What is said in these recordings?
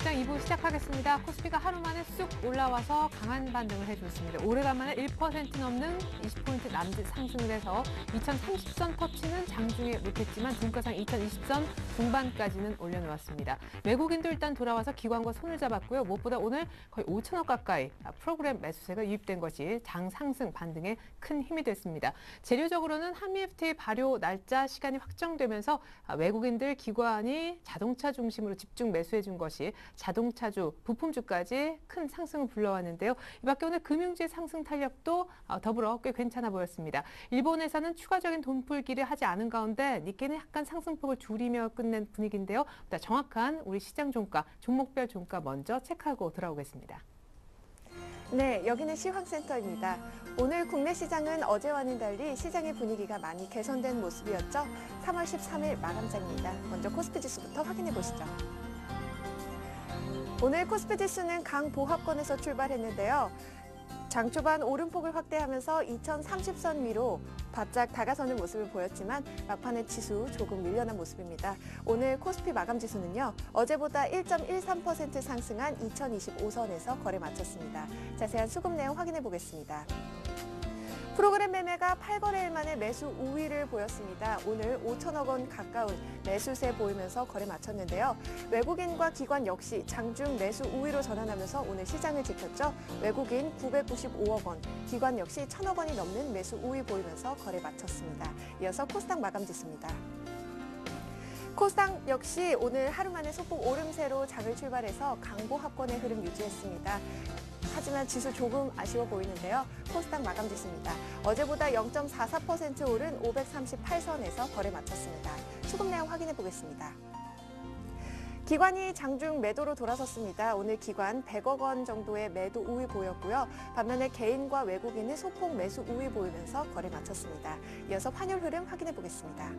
국내시장 2부 시작하겠습니다. 코스피가 하루 만에 쑥 올라와서 강한 반등을 해줬습니다. 오래간만에 1% 넘는 20포인트 남짓 상승을 해서 2030선 터치는 장중에 못했지만 종가상 2020선 중반까지는 올려놓았습니다. 외국인도 일단 돌아와서 기관과 손을 잡았고요. 무엇보다 오늘 거의 5천억 가까이 프로그램 매수세가 유입된 것이 장 상승 반등에 큰 힘이 됐습니다. 재료적으로는 한미 FTA 발효 날짜 시간이 확정되면서 외국인들 기관이 자동차 중심으로 집중 매수해준 것이 자동차주, 부품주까지 큰 상승을 불러왔는데요. 이 밖에 오늘 금융주의 상승 탄력도 더불어 꽤 괜찮아 보였습니다. 일본에서는 추가적인 돈풀기를 하지 않은 가운데 니케이는 약간 상승폭을 줄이며 끝낸 분위기인데요. 정확한 우리 시장 종가, 종목별 종가 먼저 체크하고 돌아오겠습니다. 네, 여기는 시황센터입니다. 오늘 국내 시장은 어제와는 달리 시장의 분위기가 많이 개선된 모습이었죠. 3월 13일 마감장입니다. 먼저 코스피 지수부터 확인해 보시죠. 오늘 코스피 지수는 강보합권에서 출발했는데요. 장 초반 오름폭을 확대하면서 2030선 위로 바짝 다가서는 모습을 보였지만 막판에 지수 조금 밀려난 모습입니다. 오늘 코스피 마감 지수는요, 어제보다 1.13% 상승한 2025선에서 거래 마쳤습니다. 자세한 수급 내용 확인해 보겠습니다. 프로그램 매매가 8거래일 만에 매수 우위를 보였습니다. 오늘 5천억 원 가까운 매수세 보이면서 거래 마쳤는데요. 외국인과 기관 역시 장중 매수 우위로 전환하면서 오늘 시장을 지켰죠. 외국인 995억 원, 기관 역시 1,000억 원이 넘는 매수 우위 보이면서 거래 마쳤습니다. 이어서 코스닥 마감 지수입니다. 코스닥 역시 오늘 하루 만에 소폭 오름세로 장을 출발해서 강보합권의 흐름 유지했습니다. 하지만 지수 조금 아쉬워 보이는데요. 코스닥 마감 지수입니다. 어제보다 0.44% 오른 538선에서 거래 마쳤습니다. 수급 내용 확인해 보겠습니다. 기관이 장중 매도로 돌아섰습니다. 오늘 기관 100억 원 정도의 매도 우위 보였고요. 반면에 개인과 외국인은 소폭 매수 우위 보이면서 거래 마쳤습니다. 이어서 환율 흐름 확인해 보겠습니다.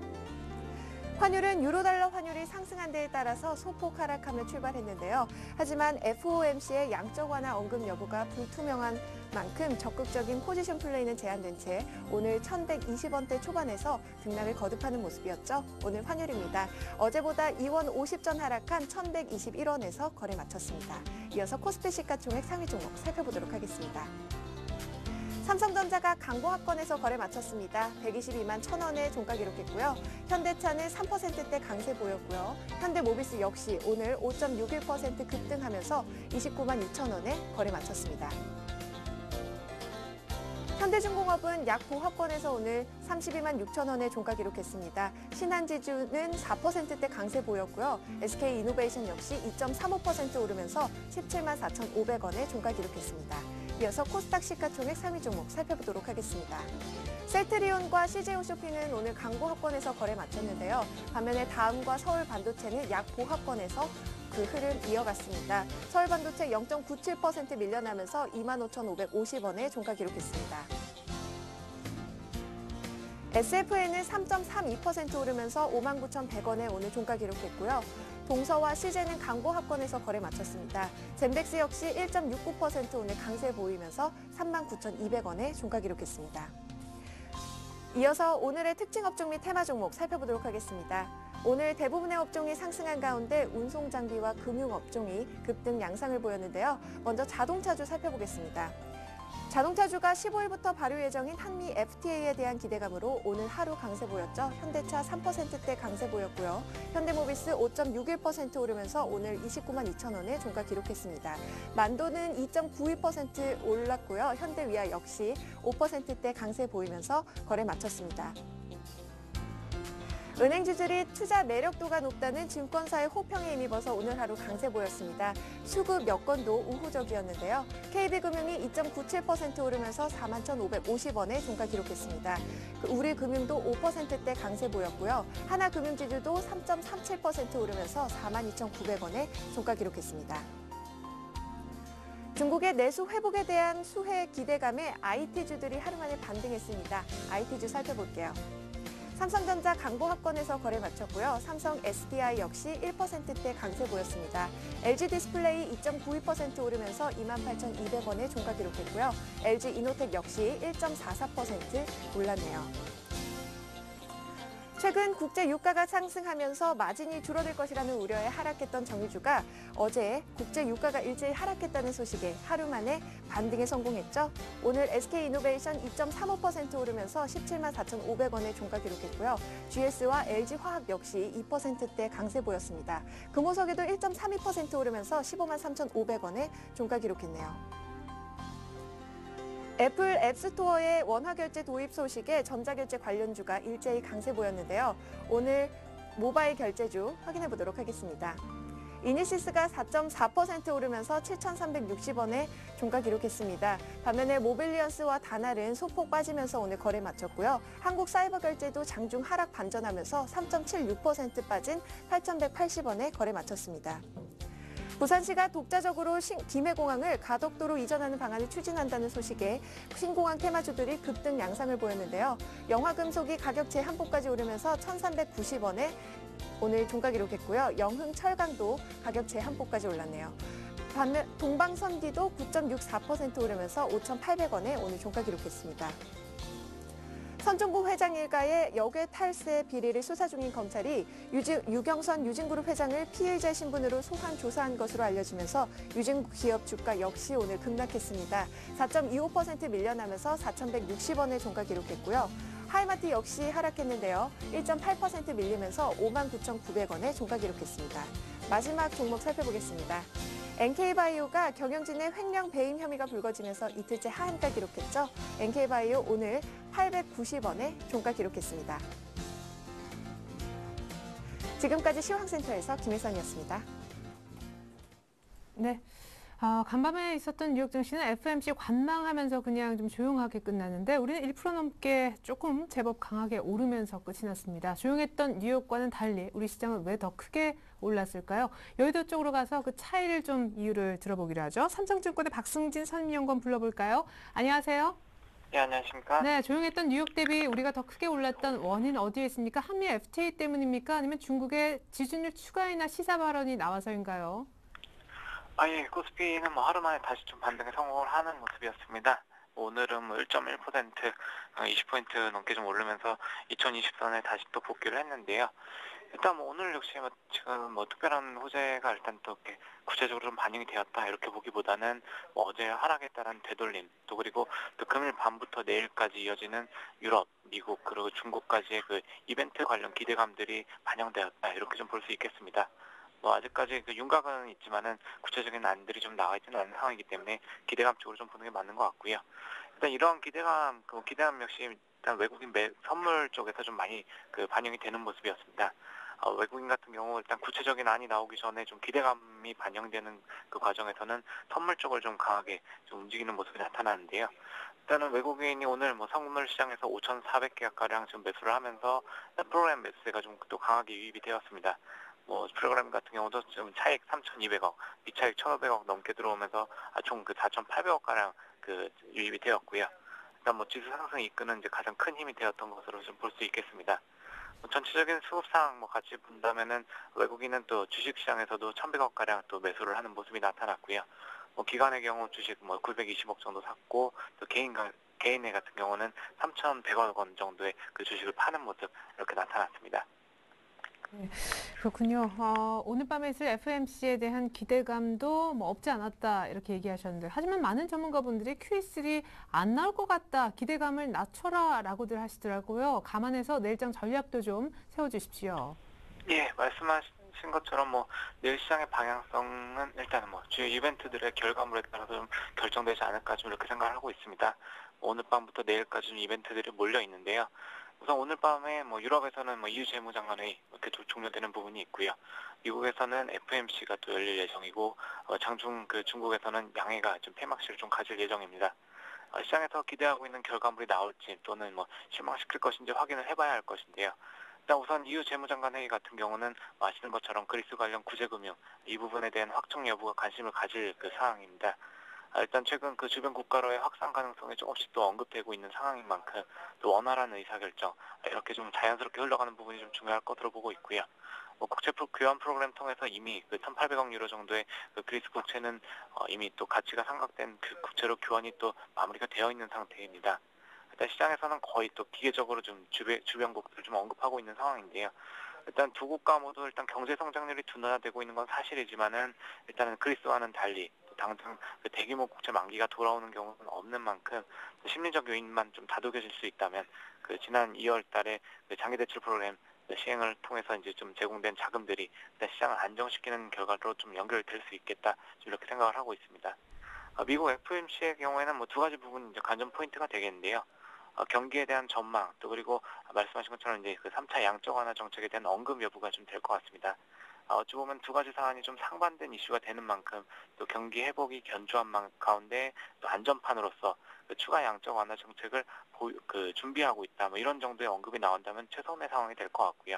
환율은 유로달러 환율이 상승한 데에 따라서 소폭 하락하며 출발했는데요. 하지만 FOMC의 양적 완화 언급 여부가 불투명한 만큼 적극적인 포지션 플레이는 제한된 채 오늘 1,120원대 초반에서 등락을 거듭하는 모습이었죠. 오늘 환율입니다. 어제보다 2원 50전 하락한 1,121원에서 거래 마쳤습니다. 이어서 코스피 시가총액 상위 종목 살펴보도록 하겠습니다. 삼성전자가 강보합권에서 거래 마쳤습니다. 122만 1,000원에 종가 기록했고요. 현대차는 3%대 강세 보였고요. 현대모비스 역시 오늘 5.61% 급등하면서 29만 2,000원에 거래 마쳤습니다. 현대중공업은 약 보합권에서 오늘 32만 6,000원에 종가 기록했습니다. 신한지주는 4%대 강세 보였고요. SK이노베이션 역시 2.35% 오르면서 17만 4,500원에 종가 기록했습니다. 이어서 코스닥 시가총액 3위 종목 살펴보도록 하겠습니다. 셀트리온과 CJ홈쇼핑은 오늘 강보합권에서 거래 마쳤는데요. 반면에 다음과 서울반도체는 약 보합권에서 그 흐름 이어갔습니다. 서울반도체 0.97% 밀려나면서 25,550원에 종가 기록했습니다. SFN은 3.32% 오르면서 59,100원에 오늘 종가 기록했고요. 동서와 CJ는 강보합권에서 거래 마쳤습니다. 젠백스 역시 1.69% 오늘 강세 보이면서 39,200원에 종가 기록했습니다. 이어서 오늘의 특징 업종 및 테마 종목 살펴보도록 하겠습니다. 오늘 대부분의 업종이 상승한 가운데 운송장비와 금융업종이 급등 양상을 보였는데요. 먼저 자동차주 살펴보겠습니다. 자동차주가 15일부터 발효 예정인 한미 FTA에 대한 기대감으로 오늘 하루 강세 보였죠. 현대차 3%대 강세 보였고요. 현대모비스 5.61% 오르면서 오늘 29만 2,000원에 종가 기록했습니다. 만도는 2.92% 올랐고요. 현대위아 역시 5%대 강세 보이면서 거래 마쳤습니다. 은행주들이 투자 매력도가 높다는 증권사의 호평에 힘입어서 오늘 하루 강세 보였습니다. 수급 여건도 우호적이었는데요. KB금융이 2.97% 오르면서 41,550원에 종가 기록했습니다. 우리금융도 5%대 강세 보였고요. 하나금융지주도 3.37% 오르면서 42,900원에 종가 기록했습니다. 중국의 내수 회복에 대한 수혜 기대감에 IT주들이 하루 만에 반등했습니다. IT주 살펴볼게요. 삼성전자 강보합권에서 거래 마쳤고요. 삼성 SDI 역시 1%대 강세 보였습니다. LG디스플레이 2.92% 오르면서 28,200원에 종가 기록했고요. LG이노텍 역시 1.44% 올랐네요. 최근 국제 유가가 상승하면서 마진이 줄어들 것이라는 우려에 하락했던 정유주가 어제 국제 유가가 일제히 하락했다는 소식에 하루 만에 반등에 성공했죠. 오늘 SK이노베이션 2.35% 오르면서 17만 4,500원에 종가 기록했고요. GS와 LG화학 역시 2%대 강세 보였습니다. 금호석에도 1.32% 오르면서 15만 3,500원에 종가 기록했네요. 애플 앱스토어의 원화결제 도입 소식에 전자결제 관련주가 일제히 강세 보였는데요. 오늘 모바일 결제주 확인해 보도록 하겠습니다. 이니시스가 4.4% 오르면서 7,360원에 종가 기록했습니다. 반면에 모빌리언스와 다날은 소폭 빠지면서 오늘 거래 마쳤고요. 한국사이버결제도 장중 하락 반전하면서 3.76% 빠진 8,180원에 거래 마쳤습니다. 부산시가 독자적으로 김해공항을 가덕도로 이전하는 방안을 추진한다는 소식에 신공항 테마주들이 급등 양상을 보였는데요. 영화금속이 가격 제한폭까지 오르면서 1,390원에 오늘 종가 기록했고요. 영흥철강도 가격 제한폭까지 올랐네요. 반면 동방선기도 9.64% 오르면서 5,800원에 오늘 종가 기록했습니다. 선종국 회장 일가의 역외 탈세 비리를 수사 중인 검찰이 유경선 유진그룹 회장을 피의자 신분으로 소환 조사한 것으로 알려지면서 유진기업 주가 역시 오늘 급락했습니다. 4.25% 밀려나면서 4,160원에 종가 기록했고요. 하이마트 역시 하락했는데요. 1.8% 밀리면서 59,900원에 종가 기록했습니다. 마지막 종목 살펴보겠습니다. NK바이오가 경영진의 횡령 배임 혐의가 불거지면서 이틀째 하한가 기록했죠. NK바이오 오늘 890원에 종가 기록했습니다. 지금까지 시황센터에서 김혜선이었습니다. 네. 간밤에 있었던 뉴욕 증시는 FMC 관망하면서 그냥 좀 조용하게 끝났는데 우리는 1% 넘게 조금 제법 강하게 오르면서 끝이 났습니다. 조용했던 뉴욕과는 달리 우리 시장은 왜 더 크게 올랐을까요? 여의도 쪽으로 가서 그 차이를 좀 이유를 들어보기로 하죠. 삼성증권의 박승진 선임연구원 불러볼까요? 안녕하세요. 네, 안녕하십니까? 네, 조용했던 뉴욕 대비 우리가 더 크게 올랐던 원인 어디에 있습니까? 한미 FTA 때문입니까? 아니면 중국의 지준율 추가 인하 시사 발언이 나와서인가요? 예, 코스피는 하루 만에 다시 좀 반등에 성공을 하는 모습이었습니다. 오늘은 1.1%, 20포인트 넘게 좀 오르면서 2020선에 다시 또 복귀를 했는데요. 일단 오늘 역시 지금 특별한 호재가 일단 또 이렇게 구체적으로 좀 반영이 되었다 이렇게 보기보다는 어제 하락에 따른 되돌림 또 그리고 또 금일 밤부터 내일까지 이어지는 유럽, 미국 그리고 중국까지의 그 이벤트 관련 기대감들이 반영되었다 이렇게 좀 볼 수 있겠습니다. 아직까지 그 윤곽은 있지만은 구체적인 안들이 좀 나와 있지는 않은 상황이기 때문에 기대감 쪽으로 좀 보는 게 맞는 것 같고요. 일단 이러한 기대감, 기대감 역시 일단 외국인 선물 쪽에서 좀 많이 반영이 되는 모습이었습니다. 외국인 같은 경우 일단 구체적인 안이 나오기 전에 좀 기대감이 반영되는 그 과정에서는 선물 쪽을 좀 강하게 좀 움직이는 모습이 나타나는데요. 일단은 외국인이 오늘 선물 시장에서 5,400개 가량 지금 매수를 하면서 프로그램 매수세가 좀 또 강하게 유입이 되었습니다. 프로그램 같은 경우도 지금 차익 3,200억, 미차익 1,500억 넘게 들어오면서 총 4,800억 가량 유입이 되었고요. 일단 지수 상승을 이끄는 이제 가장 큰 힘이 되었던 것으로 좀 볼 수 있겠습니다. 전체적인 수급상 같이 본다면은 외국인은 또 주식시장에서도 1,100억 가량 또 매수를 하는 모습이 나타났고요. 기관의 경우 주식 920억 정도 샀고 또 개인의 같은 경우는 3,100억 원 정도의 그 주식을 파는 모습 이렇게 나타났습니다. 네, 그렇군요. 오늘 밤에 있을 FMC에 대한 기대감도 없지 않았다 이렇게 얘기하셨는데 하지만 많은 전문가분들이 Q3 안 나올 것 같다. 기대감을 낮춰라 라고들 하시더라고요. 감안해서 내일장 전략도 좀 세워주십시오. 예, 말씀하신 것처럼 내일 시장의 방향성은 일단은 주요 이벤트들의 결과물에 따라서 좀 결정되지 않을까 좀 이렇게 생각을 하고 있습니다. 오늘 밤부터 내일까지 좀 이벤트들이 몰려 있는데요. 우선 오늘 밤에 유럽에서는 EU 재무장관회의 이렇게 종료되는 부분이 있고요. 미국에서는 FMC가 또 열릴 예정이고 장중 중국에서는 양회가 좀 폐막식을 좀 가질 예정입니다. 시장에서 기대하고 있는 결과물이 나올지 또는 실망시킬 것인지 확인을 해봐야 할 것인데요. 일단 우선 EU 재무장관 회의 같은 경우는 아시는 것처럼 그리스 관련 구제금융 이 부분에 대한 확정 여부가 관심을 가질 사항입니다. 일단 최근 주변 국가로의 확산 가능성이 조금씩 또 언급되고 있는 상황인 만큼 또 원활한 의사결정 이렇게 좀 자연스럽게 흘러가는 부분이 좀 중요할 것으로 보고 있고요. 국채 교환 프로그램 통해서 이미 1,800억 유로 정도의 그리스 국채는 이미 또 가치가 상각된 국채로 교환이 또 마무리가 되어 있는 상태입니다. 일단 시장에서는 거의 또 기계적으로 좀 주변국들을 좀 언급하고 있는 상황인데요. 일단 두 국가 모두 일단 경제 성장률이 둔화되고 있는 건 사실이지만은 일단은 그리스와는 달리 당장 그 대규모 국채 만기가 돌아오는 경우는 없는 만큼 심리적 요인만 좀 다독여질 수 있다면 그 지난 2월 달에 그 장기 대출 프로그램 시행을 통해서 이제 좀 제공된 자금들이 일단 시장을 안정시키는 결과로 좀 연결될 수 있겠다 이렇게 생각을 하고 있습니다. 미국 FOMC의 경우에는 뭐 두 가지 부분 이제 관전 포인트가 되겠는데요. 경기에 대한 전망 또 그리고 말씀하신 것처럼 이제 그 3차 양적 완화 정책에 대한 언급 여부가 좀 될 것 같습니다. 어찌 보면 두 가지 사안이 좀 상반된 이슈가 되는 만큼 또 경기 회복이 견조한 가운데 또 안전판으로서 그 추가 양적 완화 정책을 준비하고 있다. 뭐 이런 정도의 언급이 나온다면 최선의 상황이 될 것 같고요.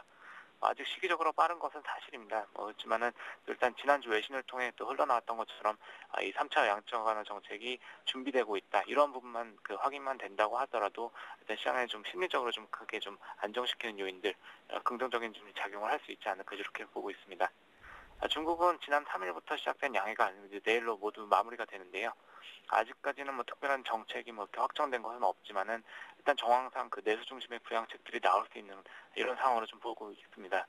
아직 시기적으로 빠른 것은 사실입니다. 그렇지만은 일단 지난주 외신을 통해 또 흘러나왔던 것처럼 이 3차 양적 완화 정책이 준비되고 있다. 이런 부분만 그 확인만 된다고 하더라도 일단 시장에 좀 심리적으로 좀 크게 좀 안정시키는 요인들, 긍정적인 좀 작용을 할 수 있지 않을까 이렇게 보고 있습니다. 중국은 지난 3일부터 시작된 양해가 이제 내일로 모두 마무리가 되는데요. 아직까지는 뭐 특별한 정책이 뭐 이렇게 확정된 것은 없지만은 일단 정황상 그 내수 중심의 부양책들이 나올 수 있는 이런 상황으로 좀 보고 있습니다.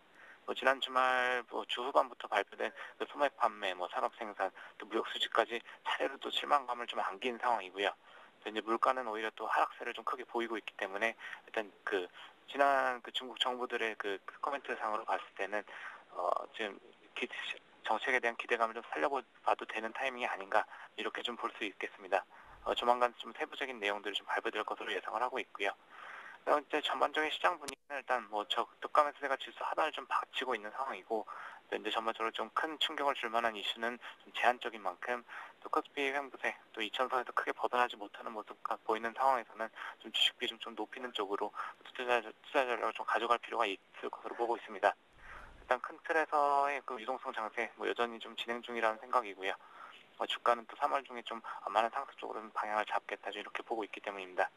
지난 주말 주 후반부터 발표된 그 소매 판매, 산업 생산, 또 무역 수지까지 차례로 또 실망감을 좀 안긴 상황이고요. 이제 물가는 오히려 또 하락세를 좀 크게 보이고 있기 때문에 일단 그 지난 그 중국 정부들의 그 코멘트 상으로 봤을 때는 지금 정책에 대한 기대감을 좀 살려봐도 되는 타이밍이 아닌가 이렇게 좀 볼 수 있겠습니다. 조만간 좀 세부적인 내용들이 좀 발표될 것으로 예상을 하고 있고요. 이제 전반적인 시장 분위기는 일단 독감매수세가 지수 하단을 좀 받치고 있는 상황이고 이제 전반적으로 좀 큰 충격을 줄 만한 이슈는 좀 제한적인 만큼 또 코스피 횡보세 또 2,000선에서 크게 벗어나지 못하는 모습가 보이는 상황에서는 좀 주식 비중 좀 높이는 쪽으로 투자 전략을 좀 가져갈 필요가 있을 것으로 보고 있습니다. 일단 큰 틀에서의 그 유동성 장세 여전히 좀 진행 중이라는 생각이고요. 주가는 또 3월 중에 좀 많은 상승 쪽으로 방향을 잡겠다 이렇게 보고 있기 때문입니다.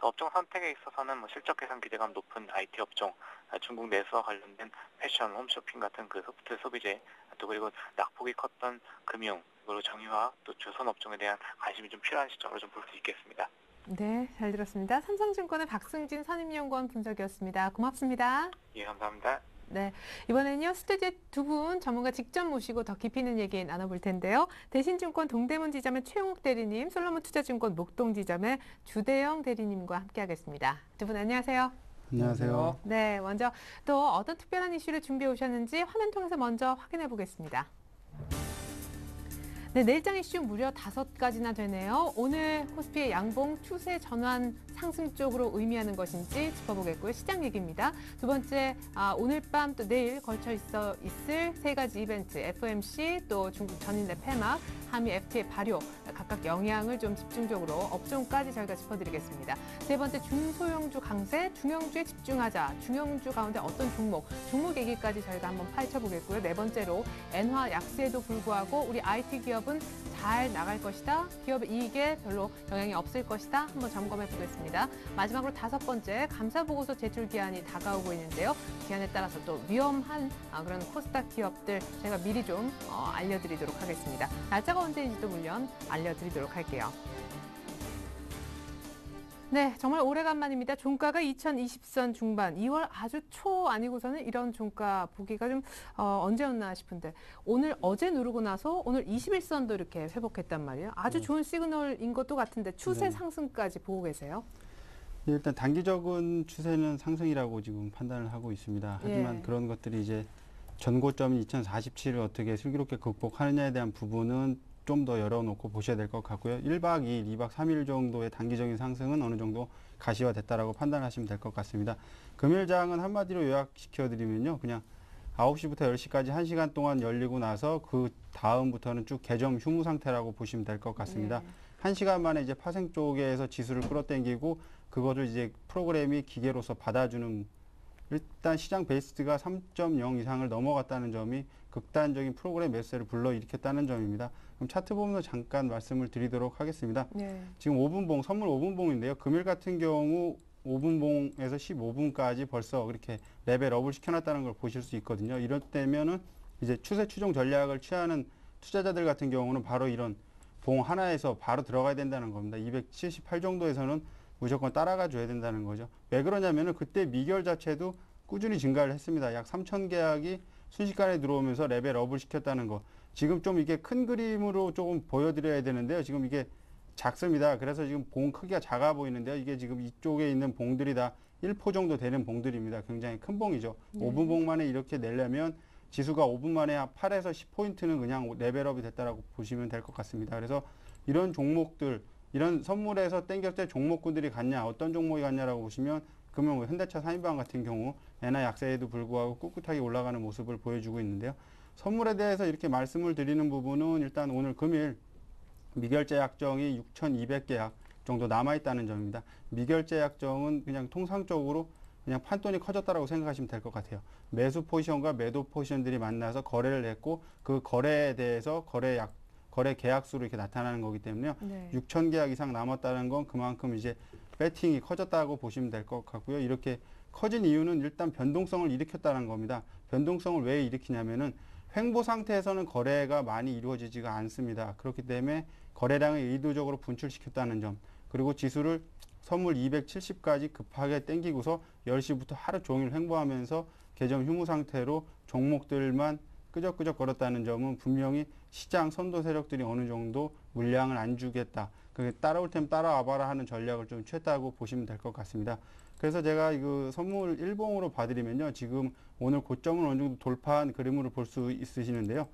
업종 선택에 있어서는 실적 개선 기대감 높은 IT 업종, 중국 내수와 관련된 패션, 홈쇼핑 같은 그 소프트 소비재, 또 그리고 낙폭이 컸던 금융, 그리고 정유화, 또 조선 업종에 대한 관심이 좀 필요한 시점으로 좀 볼 수 있겠습니다. 네, 잘 들었습니다. 삼성증권의 박승진 선임연구원 분석이었습니다. 고맙습니다. 예, 감사합니다. 네, 이번에는요 스튜디오에 두 분 전문가 직접 모시고 더 깊이 있는 얘기 나눠볼 텐데요. 대신증권 동대문 지점의 최용욱 대리님, 솔로몬 투자증권 목동 지점의 주대영 대리님과 함께하겠습니다. 두 분 안녕하세요. 안녕하세요. 네, 먼저 또 어떤 특별한 이슈를 준비해 오셨는지 화면 통해서 먼저 확인해 보겠습니다. 네, 내일장 이슈 무려 5가지나 되네요. 오늘 코스피의 양봉 추세 전환 상승 쪽으로 의미하는 것인지 짚어보겠고요. 시장 얘기입니다. 두 번째, 오늘 밤 또 내일 걸쳐 있을 세 가지 이벤트, FOMC, 또 중국 전인대 폐막, 한미 FTA 발효, 각각 영향을 좀 집중적으로 업종까지 저희가 짚어드리겠습니다. 세 번째, 중소형주 강세, 중형주에 집중하자. 중형주 가운데 어떤 종목 얘기까지 저희가 한번 파헤쳐보겠고요. 네 번째로, 엔화 약세에도 불구하고 우리 IT 기업은 잘 나갈 것이다. 기업의 이익에 별로 영향이 없을 것이다. 한번 점검해 보겠습니다. 마지막으로 5번째, 감사보고서 제출 기한이 다가오고 있는데요. 기한에 따라서 또 위험한 그런 코스닥 기업들 제가 미리 좀 알려드리도록 하겠습니다. 날짜가 언제인지도 물론 알려드리도록 할게요. 네, 정말 오래간만입니다. 종가가 2020선 중반, 2월 아주 초 아니고서는 이런 종가 보기가 좀 언제였나 싶은데 어제 누르고 나서 오늘 21선도 이렇게 회복했단 말이에요. 아주 좋은 시그널인 것도 같은데 추세 상승까지 보고 계세요? 네, 일단 단기적인 추세는 상승이라고 지금 판단을 하고 있습니다. 하지만 예. 그런 것들이 이제 전고점 2047을 어떻게 슬기롭게 극복하느냐에 대한 부분은 좀 더 열어놓고 보셔야 될 것 같고요. 1박 2일, 2박 3일 정도의 단기적인 상승은 어느 정도 가시화됐다라고 판단하시면 될 것 같습니다. 금일장은 한마디로 요약시켜드리면요. 그냥 9시부터 10시까지 1시간 동안 열리고 나서 그 다음부터는 쭉 개점 휴무 상태라고 보시면 될 것 같습니다. 1시간 만에 이제 파생 쪽에서 지수를 끌어당기고 그거를 이제 프로그램이 기계로서 받아주는, 일단 시장 베이스가 3.0 이상을 넘어갔다는 점이 극단적인 프로그램 매수세를 불러일으켰다는 점입니다. 그럼 차트 보면서 잠깐 말씀을 드리도록 하겠습니다. 네. 지금 5분봉, 선물 5분봉인데요. 금일 같은 경우 5분봉에서 15분까지 벌써 그렇게 레벨업을 시켜놨다는 걸 보실 수 있거든요. 이럴 때면은 이제 추세 추종 전략을 취하는 투자자들 같은 경우는 바로 이런 봉 하나에서 바로 들어가야 된다는 겁니다. 278 정도에서는 무조건 따라가 줘야 된다는 거죠. 왜 그러냐면은 그때 미결 자체도 꾸준히 증가를 했습니다. 약 3천 계약이 순식간에 들어오면서 레벨업을 시켰다는 거. 지금 좀 이게 큰 그림으로 조금 보여드려야 되는데요. 지금 이게 작습니다. 그래서 지금 봉 크기가 작아 보이는데요. 이게 지금 이쪽에 있는 봉들이 다 1포 정도 되는 봉들입니다. 굉장히 큰 봉이죠. 5분 봉 만에 이렇게 내려면 지수가 5분 만에 8에서 10포인트는 그냥 레벨업이 됐다라고 보시면 될 것 같습니다. 그래서 이런 종목들, 이런 선물에서 땡겼을 때 종목군들이 갔냐, 어떤 종목이 갔냐라고 보시면 그러면 뭐 현대차 3인방 같은 경우 엔화 약세에도 불구하고 꿋꿋하게 올라가는 모습을 보여주고 있는데요. 선물에 대해서 이렇게 말씀을 드리는 부분은 일단 오늘 금일 미결제 약정이 6,200계약 정도 남아있다는 점입니다. 미결제 약정은 그냥 통상적으로 그냥 판돈이 커졌다라고 생각하시면 될 것 같아요. 매수 포지션과 매도 포지션들이 만나서 거래를 했고 그 거래에 대해서 거래 계약수로 이렇게 나타나는 거기 때문에요. 네. 6,000계약 이상 남았다는 건 그만큼 이제 배팅이 커졌다고 보시면 될 것 같고요. 이렇게 커진 이유는 일단 변동성을 일으켰다는 겁니다. 변동성을 왜 일으키냐면은 횡보 상태에서는 거래가 많이 이루어지지가 않습니다. 그렇기 때문에 거래량을 의도적으로 분출시켰다는 점, 그리고 지수를 선물 270까지 급하게 땡기고서 10시부터 하루 종일 횡보하면서 계정 휴무 상태로 종목들만 끄적끄적 거렸다는 점은 분명히 시장 선도 세력들이 어느 정도 물량을 안 주겠다. 그 따라올 테면 따라와봐라 하는 전략을 좀 취했다고 보시면 될 것 같습니다. 그래서 제가 그 선물 일봉으로 봐드리면요. 지금 오늘 고점을 어느 정도 돌파한 그림으로 볼 수 있으시는데요.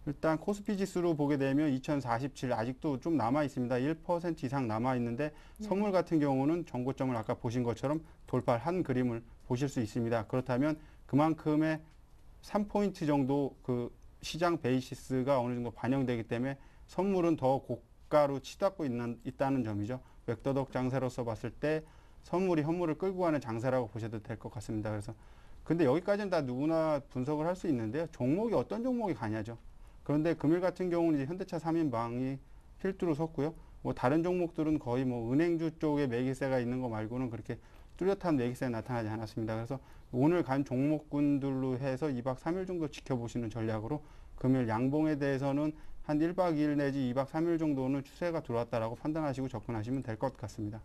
일단 코스피 지수로 보게 되면 2047 아직도 좀 남아 있습니다. 1% 이상 남아 있는데 선물 같은 경우는 전고점을 아까 보신 것처럼 돌파한 그림을 보실 수 있습니다. 그렇다면 그만큼의 3포인트 정도 그 시장 베이시스가 어느 정도 반영되기 때문에 선물은 더 고가로 치닫고 있다는 점이죠. 웹도덕 장세로서 봤을 때 선물이 현물을 끌고 가는 장세라고 보셔도 될 것 같습니다. 그래서 근데 여기까지는 다 누구나 분석을 할 수 있는데요. 종목이 어떤 종목이 가냐죠. 그런데 금일 같은 경우는 이제 현대차 3인방이 필두로 섰고요. 뭐 다른 종목들은 거의 뭐 은행주 쪽에 매기세가 있는 거 말고는 그렇게 뚜렷한 매기세가 나타나지 않았습니다. 그래서 오늘 간 종목군들로 해서 2박 3일 정도 지켜보시는 전략으로 금일 양봉에 대해서는 한 1박 2일 내지 2박 3일 정도는 추세가 들어왔다라고 판단하시고 접근하시면 될 것 같습니다.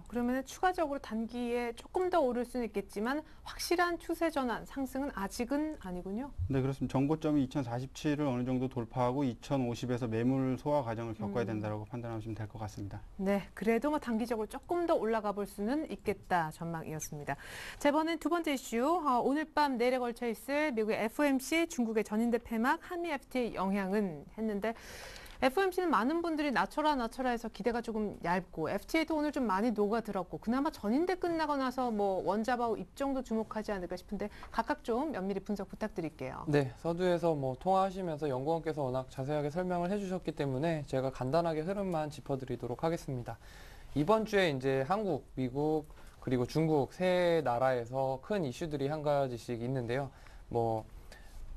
그러면 추가적으로 단기에 조금 더 오를 수는 있겠지만 확실한 추세 전환, 상승은 아직은 아니군요. 네, 그렇습니다. 전고점이 2047을 어느 정도 돌파하고 2050에서 매물 소화 과정을 겪어야 된다고 판단하시면 될 것 같습니다. 네, 그래도 뭐 단기적으로 조금 더 올라가 볼 수는 있겠다 전망이었습니다. 자, 이번엔 두 번째 이슈, 오늘 밤 내일에 걸쳐 있을 미국의 FOMC, 중국의 전인대 폐막, 한미 FTA 영향은 했는데 FOMC는 많은 분들이 낮춰라 해서 기대가 조금 얇고 FTA도 오늘 좀 많이 녹아들었고 그나마 전인대 끝나고 나서 뭐 원자바우 입정도 주목하지 않을까 싶은데 각각 좀 면밀히 분석 부탁드릴게요. 네, 서두에서 뭐 통화하시면서 연구원께서 워낙 자세하게 설명을 해주셨기 때문에 제가 간단하게 흐름만 짚어드리도록 하겠습니다. 이번 주에 이제 한국, 미국, 그리고 중국 세 나라에서 큰 이슈들이 한 가지씩 있는데요. 뭐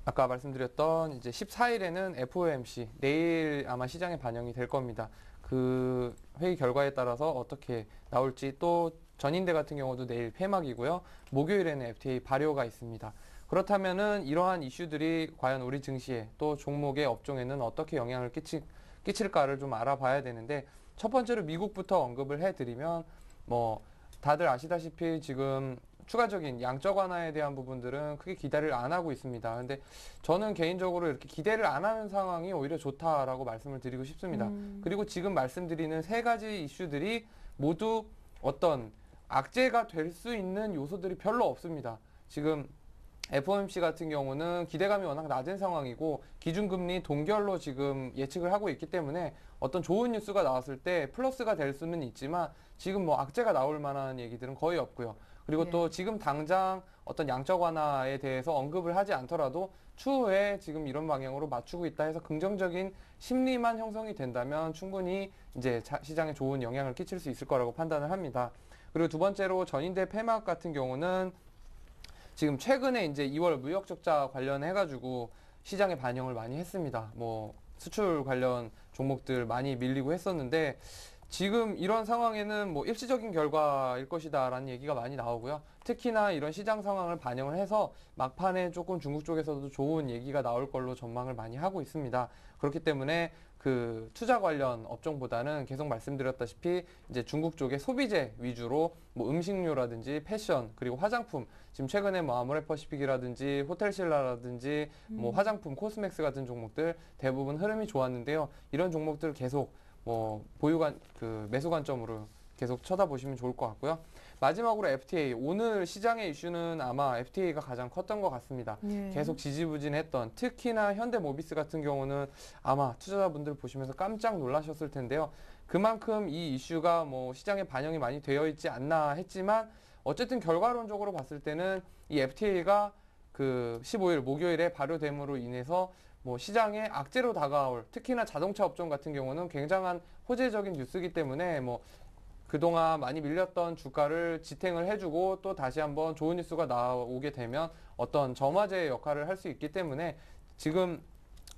아까 말씀드렸던 이제 14일에는 FOMC, 내일 아마 시장에 반영이 될 겁니다. 그 회의 결과에 따라서 어떻게 나올지, 또 전인대 같은 경우도 내일 폐막이고요. 목요일에는 FTA 발효가 있습니다. 그렇다면은 이러한 이슈들이 과연 우리 증시에 또 종목의 업종에는 어떻게 영향을 끼칠까를 좀 알아봐야 되는데, 첫 번째로 미국부터 언급을 해드리면 뭐 다들 아시다시피 지금 추가적인 양적 완화에 대한 부분들은 크게 기대를 안 하고 있습니다. 근데 저는 개인적으로 이렇게 기대를 안 하는 상황이 오히려 좋다라고 말씀을 드리고 싶습니다. 그리고 지금 말씀드리는 세 가지 이슈들이 모두 어떤 악재가 될 수 있는 요소들이 별로 없습니다. 지금 FOMC 같은 경우는 기대감이 워낙 낮은 상황이고 기준금리 동결로 지금 예측을 하고 있기 때문에 어떤 좋은 뉴스가 나왔을 때 플러스가 될 수는 있지만 지금 뭐 악재가 나올 만한 얘기들은 거의 없고요. 그리고 또 지금 당장 어떤 양적 완화에 대해서 언급을 하지 않더라도 추후에 지금 이런 방향으로 맞추고 있다 해서 긍정적인 심리만 형성이 된다면 충분히 이제 시장에 좋은 영향을 끼칠 수 있을 거라고 판단을 합니다. 그리고 두 번째로 전인대 폐막 같은 경우는 지금 최근에 이제 2월 무역 적자 관련해 가지고 시장에 반영을 많이 했습니다. 뭐 수출 관련 종목들 많이 밀리고 했었는데 지금 이런 상황에는 뭐 일시적인 결과일 것이다라는 얘기가 많이 나오고요. 특히나 이런 시장 상황을 반영을 해서 막판에 조금 중국 쪽에서도 좋은 얘기가 나올 걸로 전망을 많이 하고 있습니다. 그렇기 때문에 그 투자 관련 업종보다는 계속 말씀드렸다시피 이제 중국 쪽의 소비재 위주로 뭐 음식료라든지 패션 그리고 화장품 지금 최근에 뭐 아모레퍼시픽이라든지 호텔신라라든지 뭐 화장품 코스맥스 같은 종목들 대부분 흐름이 좋았는데요. 이런 종목들 계속 뭐 그 매수 관점으로 계속 쳐다보시면 좋을 것 같고요. 마지막으로 FTA. 오늘 시장의 이슈는 아마 FTA가 가장 컸던 것 같습니다. 예. 계속 지지부진했던 특히나 현대모비스 같은 경우는 아마 투자자분들 보시면서 깜짝 놀라셨을 텐데요. 그만큼 이 이슈가 뭐 시장에 반영이 많이 되어 있지 않나 했지만 어쨌든 결과론적으로 봤을 때는 이 FTA가 그 15일 목요일에 발효됨으로 인해서 뭐 시장에 악재로 다가올 특히나 자동차 업종 같은 경우는 굉장한 호재적인 뉴스이기 때문에 뭐 그동안 많이 밀렸던 주가를 지탱을 해주고 또 다시 한번 좋은 뉴스가 나오게 되면 어떤 점화제의 역할을 할 수 있기 때문에 지금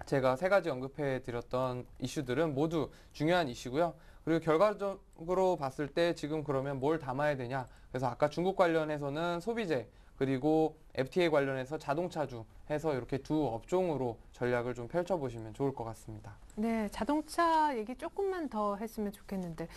제가 세 가지 언급해 드렸던 이슈들은 모두 중요한 이슈고요. 그리고 결과적으로 봤을 때 지금 그러면 뭘 담아야 되냐. 그래서 아까 중국 관련해서는 소비재 그리고 FTA 관련해서 자동차주 해서 이렇게 두 업종으로 전략을 좀 펼쳐보시면 좋을 것 같습니다. 네, 자동차 얘기 조금만 더 했으면 좋겠는데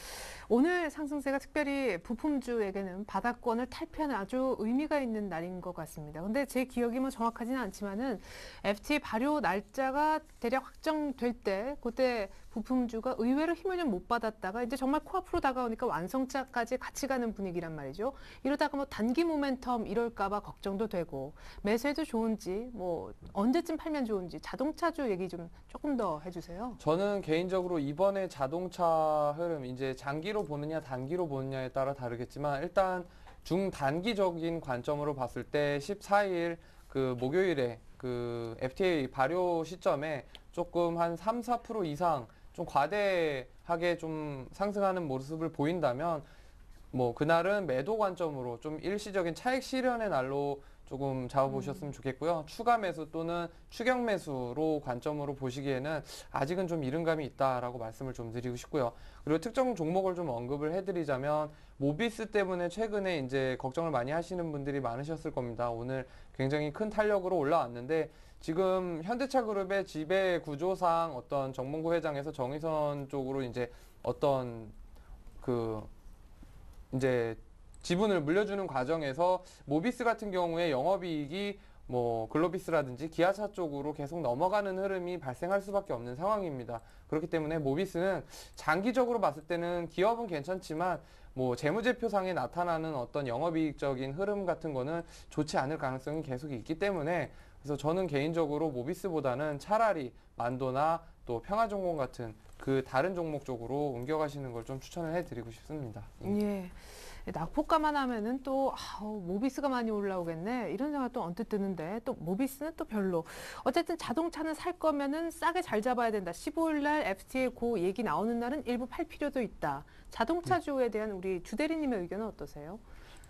오늘 상승세가 특별히 부품주에게는 바닥권을 탈피하는 아주 의미가 있는 날인 것 같습니다. 근데 제 기억이 뭐 정확하지는 않지만은 FTA 발효 날짜가 대략 확정될 때 그때 부품주가 의외로 힘을 좀 못 받았다가 이제 정말 코앞으로 다가오니까 완성차까지 같이 가는 분위기란 말이죠. 이러다가 뭐 단기 모멘텀 이럴까봐 걱정도 되고 매수해도 좋은지 뭐 언제쯤 팔면 좋은지 자동차주 얘기 좀 조금 더 해주세요. 저는 개인적으로 이번에 자동차 흐름 이제 장기로 보느냐 단기로 보느냐에 따라 다르겠지만 일단 중단기적인 관점으로 봤을 때 14일 그 목요일에 그 FTA 발효 시점에 조금 한 3, 4% 이상 좀 과대하게 좀 상승하는 모습을 보인다면 뭐 그날은 매도 관점으로 좀 일시적인 차익 실현의 날로 조금 잡아보셨으면 좋겠고요. 추가 매수 또는 추격 매수로 관점으로 보시기에는 아직은 좀 이른 감이 있다라고 말씀을 좀 드리고 싶고요. 그리고 특정 종목을 좀 언급을 해드리자면 모비스 때문에 최근에 이제 걱정을 많이 하시는 분들이 많으셨을 겁니다. 오늘 굉장히 큰 탄력으로 올라왔는데 지금 현대차 그룹의 지배 구조상 어떤 정몽구 회장에서 정의선 쪽으로 이제 어떤 그 이제 지분을 물려주는 과정에서 모비스 같은 경우에 영업이익이 뭐 글로비스라든지 기아차 쪽으로 계속 넘어가는 흐름이 발생할 수밖에 없는 상황입니다. 그렇기 때문에 모비스는 장기적으로 봤을 때는 기업은 괜찮지만 뭐 재무제표상에 나타나는 어떤 영업이익적인 흐름 같은 거는 좋지 않을 가능성이 계속 있기 때문에 그래서 저는 개인적으로 모비스보다는 차라리 만도나 또 평화종공 같은 그 다른 종목 쪽으로 옮겨가시는 걸 좀 추천을 해드리고 싶습니다. 예. 낙폭가만 하면은 또 모비스가 많이 올라오겠네 이런 생각 또 언뜻 드는데 또 모비스는 또 별로. 어쨌든 자동차는 살 거면은 싸게 잘 잡아야 된다. 15일 날 FTA 고 얘기 나오는 날은 일부 팔 필요도 있다. 자동차주에 대한 우리 주 대리님의 의견은 어떠세요?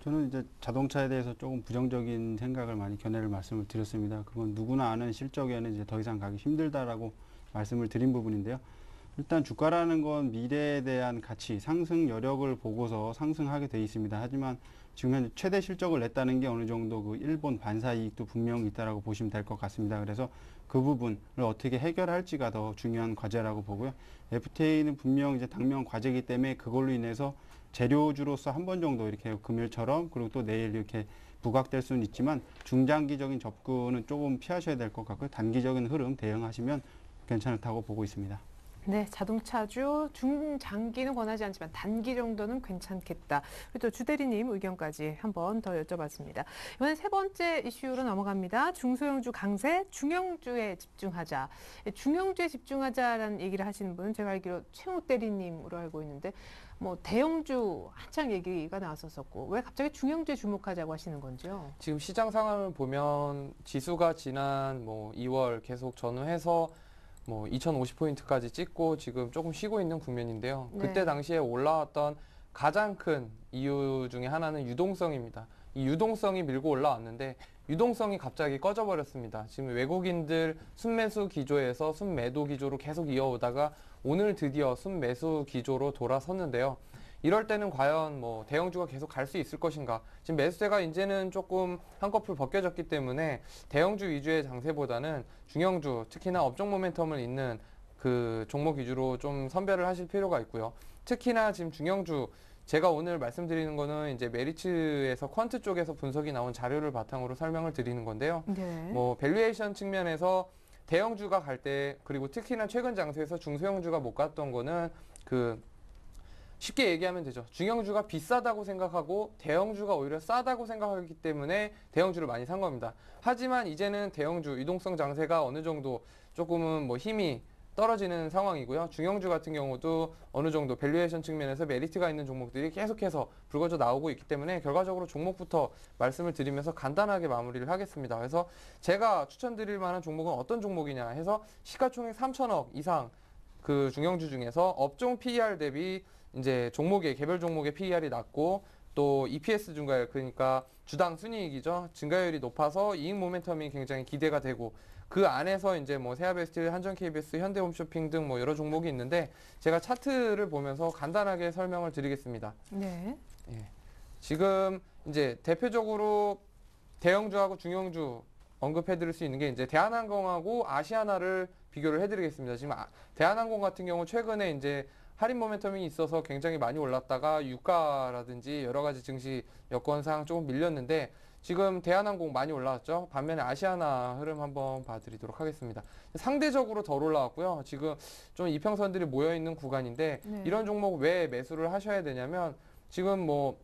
저는 이제 자동차에 대해서 조금 부정적인 생각을 많이 견해를 말씀을 드렸습니다. 그건 누구나 아는 실적에는 이제 더 이상 가기 힘들다라고 말씀을 드린 부분인데요. 일단 주가라는 건 미래에 대한 가치, 상승 여력을 보고서 상승하게 돼 있습니다. 하지만 지금 현재 최대 실적을 냈다는 게 어느 정도 그 일본 반사 이익도 분명히 있다라고 보시면 될 것 같습니다. 그래서 그 부분을 어떻게 해결할지가 더 중요한 과제라고 보고요. FTA는 분명 이제 당면 과제이기 때문에 그걸로 인해서 재료주로서 한 번 정도 이렇게 금요일처럼 그리고 또 내일 이렇게 부각될 수는 있지만 중장기적인 접근은 조금 피하셔야 될 것 같고요. 단기적인 흐름 대응하시면 괜찮다고 보고 있습니다. 네, 자동차주 중장기는 권하지 않지만 단기 정도는 괜찮겠다. 그리고 또 주 대리님 의견까지 한번 더 여쭤봤습니다. 이번에 세 번째 이슈로 넘어갑니다. 중소형주 강세, 중형주에 집중하자. 중형주에 집중하자라는 얘기를 하시는 분은 제가 알기로 최우 대리님으로 알고 있는데 뭐 대형주 한창 얘기가 나왔었고 왜 갑자기 중형주에 주목하자고 하시는 건지요? 지금 시장 상황을 보면 지수가 지난 뭐 2월 계속 전후해서 뭐 2050포인트까지 찍고 지금 조금 쉬고 있는 국면인데요. 네. 그때 당시에 올라왔던 가장 큰 이유 중에 하나는 유동성입니다. 이 유동성이 밀고 올라왔는데 유동성이 갑자기 꺼져버렸습니다. 지금 외국인들 순매수 기조에서 순매도 기조로 계속 이어오다가 오늘 드디어 순매수 기조로 돌아섰는데요. 이럴 때는 과연 뭐 대형주가 계속 갈 수 있을 것인가? 지금 매수세가 이제는 조금 한꺼풀 벗겨졌기 때문에 대형주 위주의 장세보다는 중형주, 특히나 업종 모멘텀을 잇는 그 종목 위주로 좀 선별을 하실 필요가 있고요. 특히나 지금 중형주 제가 오늘 말씀드리는 거는 이제 메리츠에서 퀀트 쪽에서 분석이 나온 자료를 바탕으로 설명을 드리는 건데요. 네. 뭐 밸류에이션 측면에서 대형주가 갈 때, 그리고 특히나 최근 장세에서 중소형주가 못 갔던 거는 그 쉽게 얘기하면 되죠. 중형주가 비싸다고 생각하고 대형주가 오히려 싸다고 생각하기 때문에 대형주를 많이 산 겁니다. 하지만 이제는 대형주 유동성 장세가 어느 정도 조금은 뭐 힘이 떨어지는 상황이고요. 중형주 같은 경우도 어느 정도 밸류에이션 측면에서 메리트가 있는 종목들이 계속해서 불거져 나오고 있기 때문에 결과적으로 종목부터 말씀을 드리면서 간단하게 마무리를 하겠습니다. 그래서 제가 추천드릴 만한 종목은 어떤 종목이냐 해서 시가총액 3천억 이상 그 중형주 중에서 업종 PER 대비 이제 개별 종목의 PER이 낮고 또 EPS 증가율, 그러니까 주당 순이익이죠. 증가율이 높아서 이익 모멘텀이 굉장히 기대가 되고, 그 안에서 이제 뭐 세아베스트, 한전 KBS, 현대홈쇼핑 등 뭐 여러 종목이 있는데 제가 차트를 보면서 간단하게 설명을 드리겠습니다. 네. 예. 지금 이제 대표적으로 대형주하고 중형주 언급해드릴 수 있는 게 이제 대한항공하고 아시아나를 비교를 해드리겠습니다. 지금 대한항공 같은 경우 최근에 이제 할인 모멘텀이 있어서 굉장히 많이 올랐다가 유가라든지 여러 가지 증시 여건상 조금 밀렸는데 지금 대한항공 많이 올라왔죠. 반면에 아시아나 흐름 한번 봐드리도록 하겠습니다. 상대적으로 덜 올라왔고요. 지금 좀 이평선들이 모여있는 구간인데 네. 이런 종목 왜 매수를 하셔야 되냐면 지금 뭐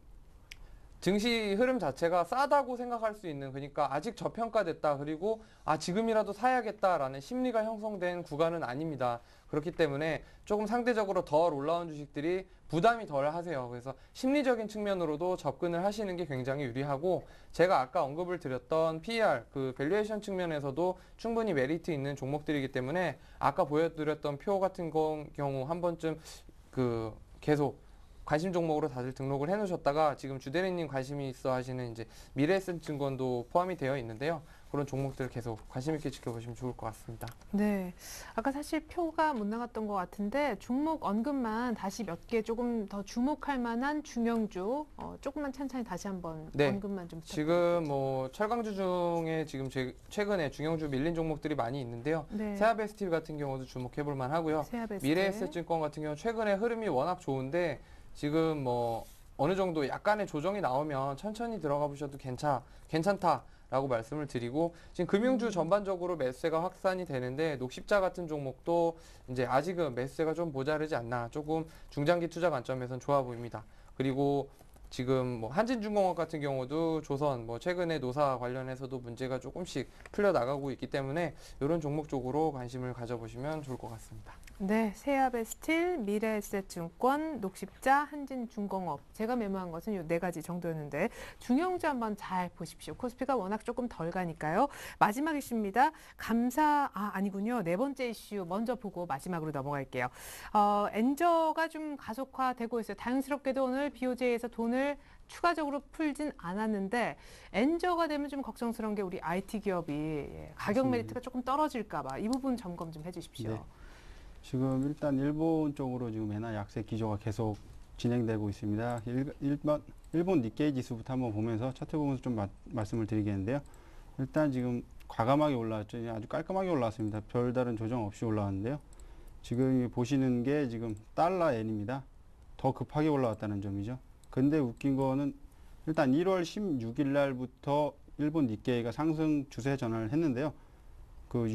증시 흐름 자체가 싸다고 생각할 수 있는, 그러니까 아직 저평가됐다, 그리고 지금이라도 사야겠다라는 심리가 형성된 구간은 아닙니다. 그렇기 때문에 조금 상대적으로 덜 올라온 주식들이 부담이 덜 하세요. 그래서 심리적인 측면으로도 접근을 하시는 게 굉장히 유리하고, 제가 아까 언급을 드렸던 PER, 그 밸류에이션 측면에서도 충분히 메리트 있는 종목들이기 때문에 아까 보여드렸던 표 같은 경우 한 번쯤 그 계속 관심 종목으로 다들 등록을 해놓으셨다가 지금 주대리님 관심이 있어 하시는 이제 미래에셋증권도 포함이 되어 있는데요. 그런 종목들 계속 관심 있게 지켜보시면 좋을 것 같습니다. 네. 아까 사실 표가 못 나갔던 것 같은데 종목 언급만 다시 몇 개 조금 더 주목할 만한 중형주 조금만 천천히 다시 한번 네. 언급만 좀 지금 뭐 철강주 중에 지금 최근에 중형주 밀린 종목들이 많이 있는데요. 네. 세아베스틸 같은 경우도 주목해볼 만하고요. 세아베스트. 미래에셋증권 같은 경우 최근에 흐름이 워낙 좋은데 지금 뭐 어느 정도 약간의 조정이 나오면 천천히 들어가 보셔도 괜찮다라고 말씀을 드리고, 지금 금융주 전반적으로 매수세가 확산이 되는데 녹십자 같은 종목도 이제 아직은 매수세가 좀 모자르지 않나, 조금 중장기 투자 관점에선 좋아 보입니다. 그리고 지금 뭐 한진중공업 같은 경우도 조선 뭐 최근에 노사 관련해서도 문제가 조금씩 풀려 나가고 있기 때문에 이런 종목 쪽으로 관심을 가져보시면 좋을 것 같습니다. 네, 세아베스틸, 미래에셋증권, 녹십자, 한진중공업. 제가 메모한 것은 이 네 가지 정도였는데 중형주 한번 잘 보십시오. 코스피가 워낙 조금 덜 가니까요. 마지막 이슈입니다. 아니군요. 네 번째 이슈 먼저 보고 마지막으로 넘어갈게요. 엔저가 좀 가속화되고 있어요. 다행스럽게도 오늘 BOJ에서 돈을 추가적으로 풀진 않았는데 엔저가 되면 좀 걱정스러운 게 우리 IT 기업이 가격 메리트가 조금 떨어질까 봐 이 부분 점검 좀 해주십시오. 네. 지금 일단 일본 쪽으로 지금 엔화 약세 기조가 계속 진행되고 있습니다. 일본 니케이 지수부터 한번 보면서 차트 보면서 좀 말씀을 드리겠는데요. 일단 지금 과감하게 올라왔죠. 아주 깔끔하게 올라왔습니다. 별다른 조정 없이 올라왔는데요. 지금 보시는 게 지금 달러 엔입니다. 더 급하게 올라왔다는 점이죠. 근데 웃긴 거는 일단 1월 16일 날부터 일본 니케이가 상승 추세 전환을 했는데요. 그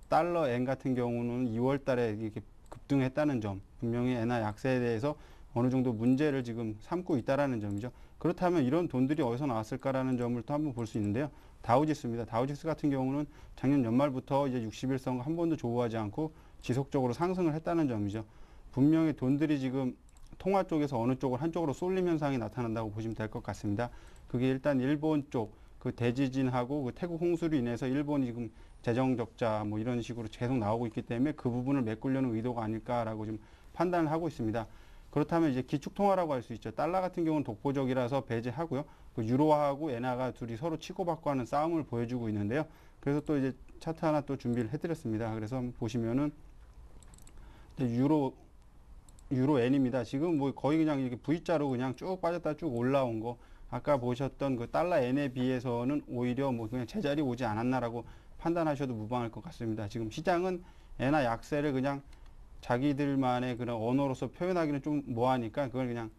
달러 엔 같은 경우는 2월 달에 이렇게 급등했다는 점, 분명히 엔화 약세에 대해서 어느 정도 문제를 지금 삼고 있다라는 점이죠. 그렇다면 이런 돈들이 어디서 나왔을까라는 점을 또 한번 볼 수 있는데요. 다우지수입니다. 다우지수 같은 경우는 작년 연말부터 이제 60일선 한 번도 조우하지 않고 지속적으로 상승을 했다는 점이죠. 분명히 돈들이 지금 통화 쪽에서 어느 쪽을 한쪽으로 쏠림 현상이 나타난다고 보시면 될 것 같습니다. 그게 일단 일본 쪽 그 대지진하고 그 태국 홍수로 인해서 일본이 지금 재정 적자 뭐 이런 식으로 계속 나오고 있기 때문에 그 부분을 메꾸려는 의도가 아닐까라고 지금 판단을 하고 있습니다. 그렇다면 이제 기축통화라고 할 수 있죠. 달러 같은 경우는 독보적이라서 배제하고요. 그 유로화하고 엔화가 둘이 서로 치고받고 하는 싸움을 보여주고 있는데요. 그래서 또 이제 차트 하나 또 준비를 해드렸습니다. 그래서 한번 보시면은 유로 엔입니다. 지금 뭐 거의 그냥 이렇게 V자로 그냥 쭉 빠졌다 쭉 올라온 거. 아까 보셨던 그 달러 엔에 비해서는 오히려 뭐 그냥 제자리 오지 않았나라고 판단하셔도 무방할 것 같습니다. 지금 시장은 애나 약세를 그냥 자기들만의 그런 언어로서 표현하기는 좀 뭐하니까 그걸 그냥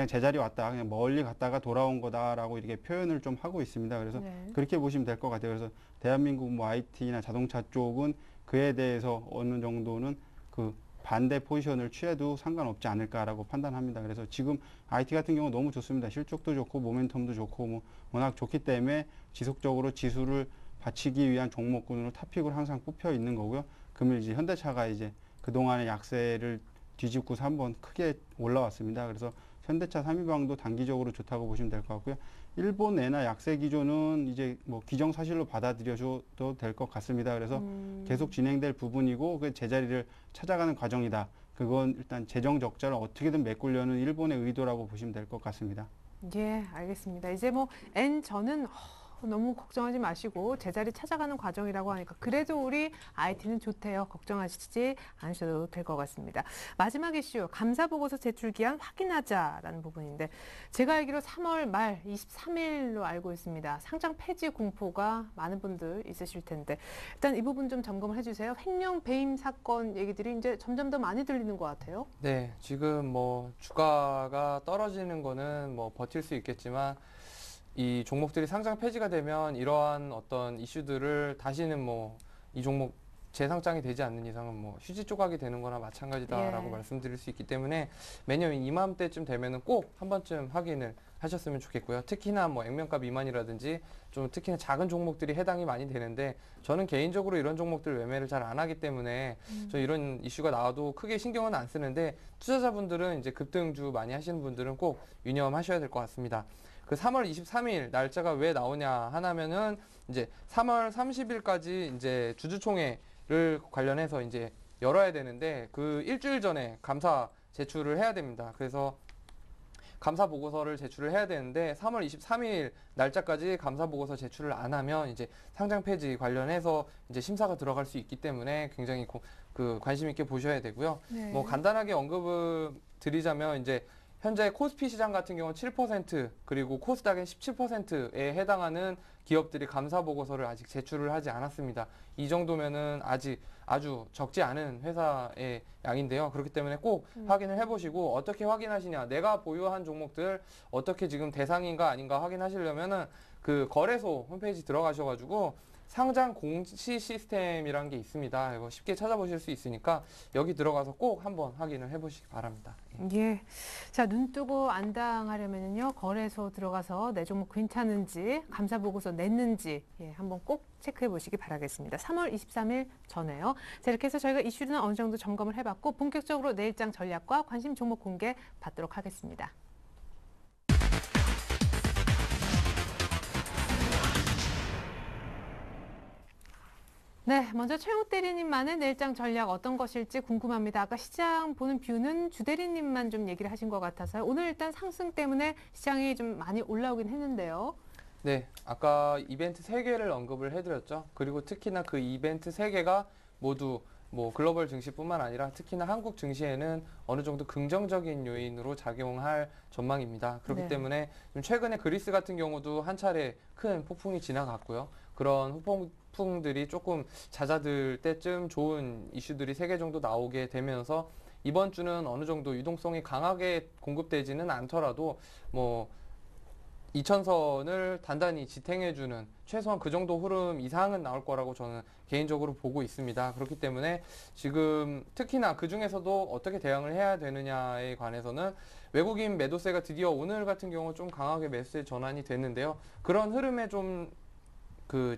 제자리 왔다 그냥 멀리 갔다가 돌아온 거다라고 이렇게 표현을 좀 하고 있습니다. 그래서 네. 그렇게 보시면 될 것 같아요. 그래서 대한민국 뭐 IT나 자동차 쪽은 그에 대해서 어느 정도는 그 반대 포지션을 취해도 상관없지 않을까라고 판단합니다. 그래서 지금 IT 같은 경우 너무 좋습니다. 실적도 좋고 모멘텀도 좋고 뭐 워낙 좋기 때문에 지속적으로 지수를 받치기 위한 종목군으로 탑픽을 항상 뽑혀 있는 거고요. 금일 이제 현대차가 이제 그동안의 약세를 뒤집고서 한번 크게 올라왔습니다. 그래서 현대차 3위방도 단기적으로 좋다고 보시면 될 것 같고요. 일본 엔화 약세 기조는 이제 뭐 기정사실로 받아들여줘도 될 것 같습니다. 그래서 계속 진행될 부분이고 그 제자리를 찾아가는 과정이다. 그건 일단 재정 적자를 어떻게든 메꾸려는 일본의 의도라고 보시면 될 것 같습니다. 예, 알겠습니다. 이제 뭐 N전은 너무 걱정하지 마시고 제자리 찾아가는 과정이라고 하니까 그래도 우리 IT는 좋대요. 걱정하시지 않으셔도 될 것 같습니다. 마지막 이슈, 감사보고서 제출 기한 확인하자라는 부분인데 제가 알기로 3월 말 23일로 알고 있습니다. 상장 폐지 공포가 많은 분들 있으실 텐데 일단 이 부분 좀 점검을 해주세요. 횡령 배임 사건 얘기들이 이제 점점 더 많이 들리는 것 같아요. 네, 지금 뭐 주가가 떨어지는 거는 뭐 버틸 수 있겠지만 이 종목들이 상장 폐지가 되면 이러한 어떤 이슈들을 다시는 뭐 이 종목 재상장이 되지 않는 이상은 뭐 휴지 조각이 되는 거나 마찬가지다라고 예. 말씀드릴 수 있기 때문에 매년 이맘때쯤 되면은 꼭 한 번쯤 확인을 하셨으면 좋겠고요. 특히나 뭐 액면가 미만이라든지 좀 특히나 작은 종목들이 해당이 많이 되는데 저는 개인적으로 이런 종목들 매매를 잘 안 하기 때문에 저 이런 이슈가 나와도 크게 신경은 안 쓰는데 투자자분들은 이제 급등주 많이 하시는 분들은 꼭 유념하셔야 될 것 같습니다. 그 3월 23일 날짜가 왜 나오냐 하나면은 이제 3월 30일까지 이제 주주총회를 관련해서 이제 열어야 되는데 그 일주일 전에 감사 제출을 해야 됩니다. 그래서 감사 보고서를 제출을 해야 되는데 3월 23일 날짜까지 감사 보고서 제출을 안 하면 이제 상장 폐지 관련해서 이제 심사가 들어갈 수 있기 때문에 굉장히 그 관심 있게 보셔야 되고요. 네. 뭐 간단하게 언급을 드리자면 이제 현재 코스피 시장 같은 경우는 7% 그리고 코스닥은 17%에 해당하는 기업들이 감사 보고서를 아직 제출을 하지 않았습니다. 이 정도면은 아직 아주 적지 않은 회사의 양인데요. 그렇기 때문에 꼭 확인을 해보시고 어떻게 확인하시냐. 내가 보유한 종목들 어떻게 지금 대상인가 아닌가 확인하시려면은 그 거래소 홈페이지 들어가셔가지고 상장 공시 시스템이라는 게 있습니다. 이거 쉽게 찾아보실 수 있으니까 여기 들어가서 꼭 한번 확인을 해보시기 바랍니다. 예. 자, 눈 뜨고 안 당하려면요. 거래소 들어가서 내 종목 괜찮은지, 감사 보고서 냈는지, 한번 꼭 체크해 보시기 바라겠습니다. 3월 23일 전에요. 자, 이렇게 해서 저희가 이슈는 어느 정도 점검을 해봤고, 본격적으로 내일장 전략과 관심 종목 공개 받도록 하겠습니다. 네, 먼저 최영욱 대리님만의 내일장 전략 어떤 것일지 궁금합니다. 아까 시장 보는 뷰는 주 대리님만 좀 얘기를 하신 것 같아서요. 오늘 일단 상승 때문에 시장이 좀 많이 올라오긴 했는데요. 네, 아까 이벤트 3개를 언급을 해드렸죠. 그리고 특히나 그 이벤트 3개가 모두 뭐 글로벌 증시뿐만 아니라 특히나 한국 증시에는 어느 정도 긍정적인 요인으로 작용할 전망입니다. 그렇기 네. 때문에 좀 최근에 그리스 같은 경우도 한 차례 큰 폭풍이 지나갔고요. 그런 후폭풍들이 조금 잦아들 때쯤 좋은 이슈들이 3개 정도 나오게 되면서 이번 주는 어느 정도 유동성이 강하게 공급되지는 않더라도 뭐 2000선을 단단히 지탱해주는 최소한 그 정도 흐름 이상은 나올 거라고 저는 개인적으로 보고 있습니다. 그렇기 때문에 지금 특히나 그 중에서도 어떻게 대응을 해야 되느냐에 관해서는 외국인 매도세가 드디어 오늘 같은 경우 좀 강하게 매수세 전환이 됐는데요. 그런 흐름에 좀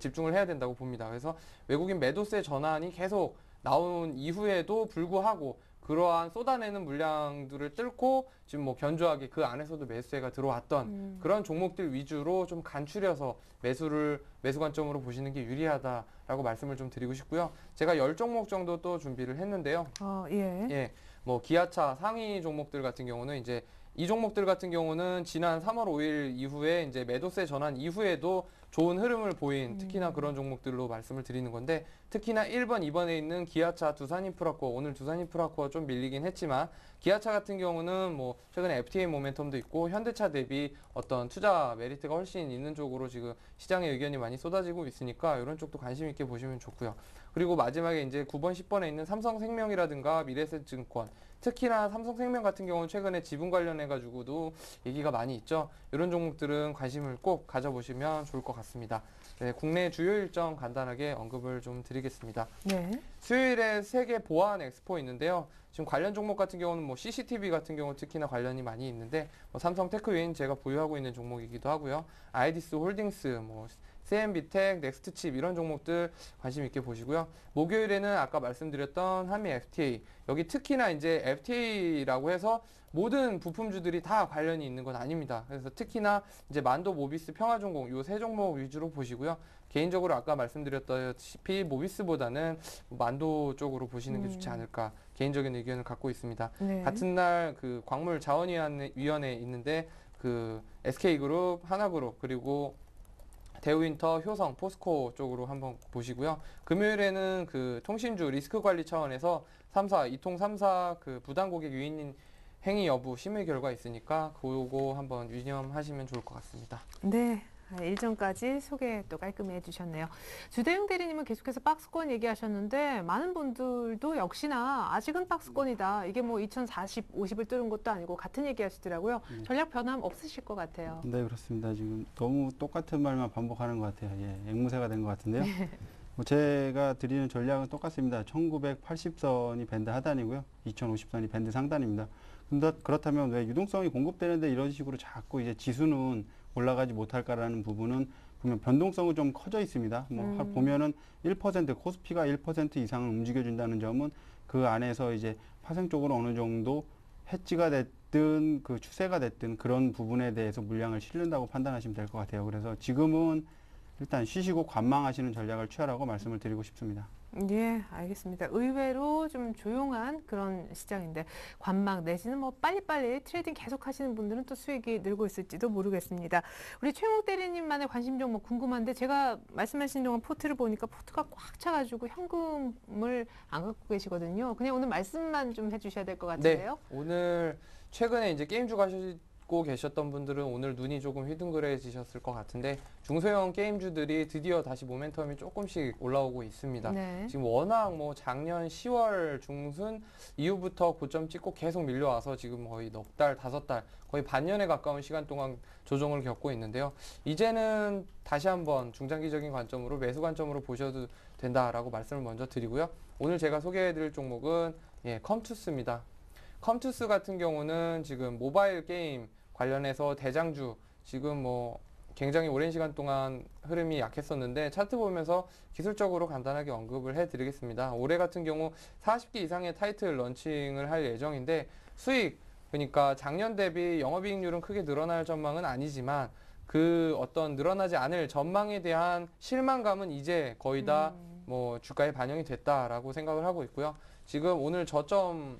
집중을 해야 된다고 봅니다. 그래서 외국인 매도세 전환이 계속 나온 이후에도 불구하고 그러한 쏟아내는 물량들을 뚫고 지금 뭐 견조하게 그 안에서도 매수세가 들어왔던 그런 종목들 위주로 좀 간추려서 매수 관점으로 보시는 게 유리하다라고 말씀을 좀 드리고 싶고요. 제가 10종목 정도 또 준비를 했는데요. 예. 예, 뭐 기아차 상위 종목들 같은 경우는 이제 이 종목들 같은 경우는 지난 3월 5일 이후에 이제 매도세 전환 이후에도 좋은 흐름을 보인 특히나 그런 종목들로 말씀을 드리는 건데, 특히나 1번, 2번에 있는 기아차, 두산인프라코어, 오늘 두산인프라코어 좀 밀리긴 했지만 기아차 같은 경우는 뭐 최근에 FTA 모멘텀도 있고 현대차 대비 어떤 투자 메리트가 훨씬 있는 쪽으로 지금 시장의 의견이 많이 쏟아지고 있으니까 이런 쪽도 관심 있게 보시면 좋고요. 그리고 마지막에 이제 9번, 10번에 있는 삼성생명이라든가 미래에셋증권, 특히나 삼성생명 같은 경우는 최근에 지분 관련해가지고도 얘기가 많이 있죠. 이런 종목들은 관심을 꼭 가져보시면 좋을 것 같습니다. 네, 국내 주요 일정 간단하게 언급을 좀 드리겠습니다. 네. 수요일에 세계 보안 엑스포 있는데요. 지금 관련 종목 같은 경우는 뭐 CCTV 같은 경우 특히나 관련이 많이 있는데, 뭐 삼성 테크윈 제가 보유하고 있는 종목이기도 하고요. 아이디스 홀딩스, 뭐 CMB텍, 넥스트칩 이런 종목들 관심 있게 보시고요. 목요일에는 아까 말씀드렸던 한미 FTA, 여기 특히나 이제 FTA라고 해서 모든 부품주들이 다 관련이 있는 건 아닙니다. 그래서 특히나 이제 만도, 모비스, 평화종공 요 세 종목 위주로 보시고요. 개인적으로 아까 말씀드렸다시피 모비스보다는 만도 쪽으로 보시는 게 좋지 않을까 개인적인 의견을 갖고 있습니다. 네. 같은 날 그 광물자원위원회 있는데 그 SK그룹, 하나그룹 그리고 대우인터, 효성, 포스코 쪽으로 한번 보시고요. 금요일에는 그 통신주 리스크 관리 차원에서 3사, 이통 3사 그 부당 고객 유인 행위 여부 심의 결과 있으니까 그거 한번 유념하시면 좋을 것 같습니다. 네. 일정까지 소개 또 깔끔히 해주셨네요. 주대용 대리님은 계속해서 박스권 얘기하셨는데 많은 분들도 역시나 아직은 박스권이다. 이게 뭐 2040, 50을 뚫은 것도 아니고 같은 얘기 하시더라고요. 전략 변함 없으실 것 같아요. 네, 그렇습니다. 지금 너무 똑같은 말만 반복하는 것 같아요. 예, 앵무새가 된 것 같은데요. 뭐 제가 드리는 전략은 똑같습니다. 1980선이 밴드 하단이고요. 2050선이 밴드 상단입니다. 근데 그렇다면 왜 유동성이 공급되는데 이런 식으로 자꾸 이제 지수는 올라가지 못할까라는 부분은 보면 변동성은 좀 커져 있습니다. 뭐 보면은 1% 코스피가 1% 이상을 움직여준다는 점은 그 안에서 이제 파생적으로 어느 정도 해지가 됐든 그 추세가 됐든 그런 부분에 대해서 물량을 실른다고 판단하시면 될 것 같아요. 그래서 지금은 일단 쉬시고 관망하시는 전략을 취하라고 말씀을 드리고 싶습니다. 예, 알겠습니다. 의외로 좀 조용한 그런 시장인데 관망 내지는 뭐 빨리빨리 트레이딩 계속 하시는 분들은 또 수익이 늘고 있을지도 모르겠습니다. 우리 최영욱 대리님만의 관심 종목 궁금한데 제가 말씀하신 동안 포트를 보니까 포트가 꽉 차가지고 현금을 안 갖고 계시거든요. 그냥 오늘 말씀만 좀 해주셔야 될 것 같은데요. 네, 오늘 최근에 이제 게임주 가시고 계셨던 분들은 오늘 눈이 조금 휘둥그레지셨을 것 같은데 중소형 게임주들이 드디어 다시 모멘텀이 조금씩 올라오고 있습니다. 네. 지금 워낙 뭐 작년 10월 중순 이후부터 고점 찍고 계속 밀려와서 지금 거의 넉 달, 5달, 거의 반년에 가까운 시간 동안 조정을 겪고 있는데요. 이제는 다시 한번 중장기적인 관점으로 매수 관점으로 보셔도 된다라고 말씀을 먼저 드리고요. 오늘 제가 소개해드릴 종목은 컴투스입니다. 컴투스 같은 경우는 지금 모바일 게임 관련해서 대장주, 지금 뭐 굉장히 오랜 시간 동안 흐름이 약했었는데 차트 보면서 기술적으로 간단하게 언급을 해드리겠습니다. 올해 같은 경우 40개 이상의 타이틀 런칭을 할 예정인데 수익, 그러니까 작년 대비 영업이익률은 크게 늘어날 전망은 아니지만 그 어떤 늘어나지 않을 전망에 대한 실망감은 이제 거의 다 뭐 주가에 반영이 됐다라고 생각을 하고 있고요. 지금 오늘 저점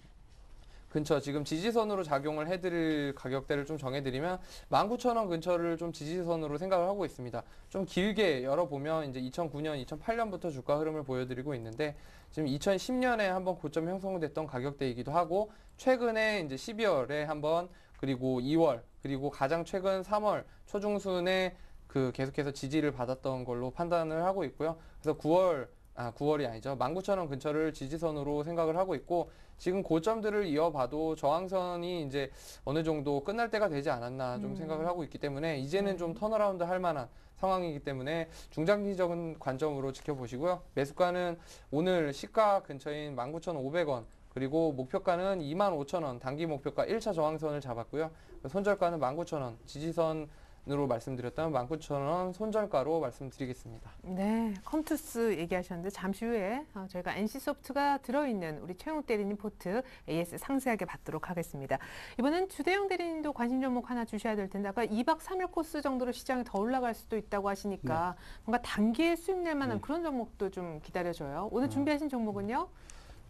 근처 지금 지지선으로 작용을 해드릴 가격대를 좀 정해드리면 19,000원 근처를 좀 지지선으로 생각을 하고 있습니다. 좀 길게 열어보면 이제 2009년, 2008년부터 주가 흐름을 보여드리고 있는데 지금 2010년에 한번 고점 형성됐던 가격대이기도 하고 최근에 이제 12월에 한번 그리고 2월 그리고 가장 최근 3월 초중순에 그 계속해서 지지를 받았던 걸로 판단을 하고 있고요. 그래서 9월이 아니죠. 19,000원 근처를 지지선으로 생각을 하고 있고 지금 고점들을 이어봐도 저항선이 이제 어느 정도 끝날 때가 되지 않았나 좀 생각을 하고 있기 때문에 이제는 좀 턴어라운드 할 만한 상황이기 때문에 중장기적인 관점으로 지켜보시고요. 매수가는 오늘 시가 근처인 19,500원 그리고 목표가는 25,000원 단기 목표가 1차 저항선을 잡았고요. 손절가는 19,000원 지지선으로 말씀드렸다면 19,000원 손절가로 말씀드리겠습니다. 네, 컴투스 얘기하셨는데 잠시 후에 저희가 NC소프트가 들어있는 우리 최영욱 대리님 포트 AS 상세하게 받도록 하겠습니다. 이번엔 주대용 대리님도 관심 종목 하나 주셔야 될 텐데 아까 2박 3일 코스 정도로 시장이 더 올라갈 수도 있다고 하시니까 뭔가 단기에 수익 낼 만한 그런 종목도 좀 기다려줘요. 오늘 준비하신 종목은요?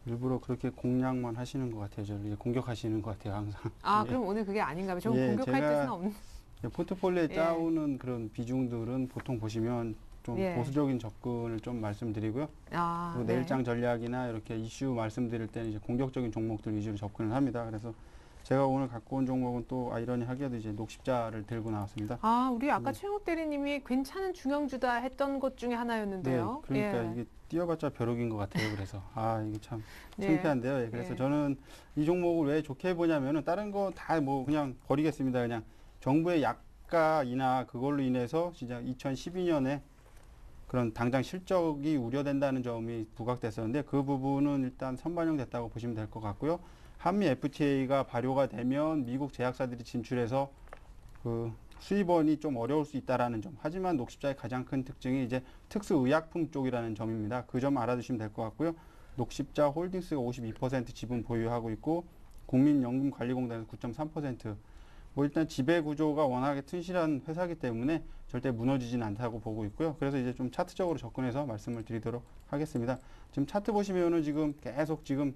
일부러 그렇게 공략만 하시는 것 같아요. 저를 이제 공격하시는 것 같아요, 항상. 아, 예. 그럼 오늘 그게 아닌가 봐요. 저 예, 공격할 제가 뜻은 없는. 포트폴리오에 예. 짜오는 그런 비중들은 보통 보시면 좀 예. 보수적인 접근을 좀 말씀드리고요. 아, 그리고 네. 내일장 전략이나 이렇게 이슈 말씀드릴 때는 이제 공격적인 종목들 위주로 접근을 합니다. 그래서 제가 오늘 갖고 온 종목은 또 아이러니하게도 이제 녹십자를 들고 나왔습니다. 아, 우리 아까 최영욱 대리님이 괜찮은 중형주다 했던 것 중에 하나였는데요. 그러니까 예. 이게 뛰어봤자 벼룩인 것 같아요. 그래서 이게 참 예. 창피한데요. 예, 그래서 예. 저는 이 종목을 왜 좋게 보냐면은 다른 거 다 뭐 그냥 버리겠습니다. 그냥 정부의 약가이나 그걸로 인해서 진짜 2012년에 그런 당장 실적이 우려된다는 점이 부각됐었는데 그 부분은 일단 선반영됐다고 보시면 될 것 같고요. 한미 FTA가 발효가 되면 미국 제약사들이 진출해서 그 수입원이 좀 어려울 수 있다라는 점. 하지만 녹십자의 가장 큰 특징이 이제 특수의약품 쪽이라는 점입니다. 그 점 알아두시면 될 것 같고요. 녹십자 홀딩스가 52% 지분 보유하고 있고 국민연금관리공단에서 9.3%. 뭐 일단 지배 구조가 워낙에 튼실한 회사이기 때문에 절대 무너지진 않다고 보고 있고요. 그래서 이제 좀 차트적으로 접근해서 말씀을 드리도록 하겠습니다. 지금 차트 보시면은 지금 계속 지금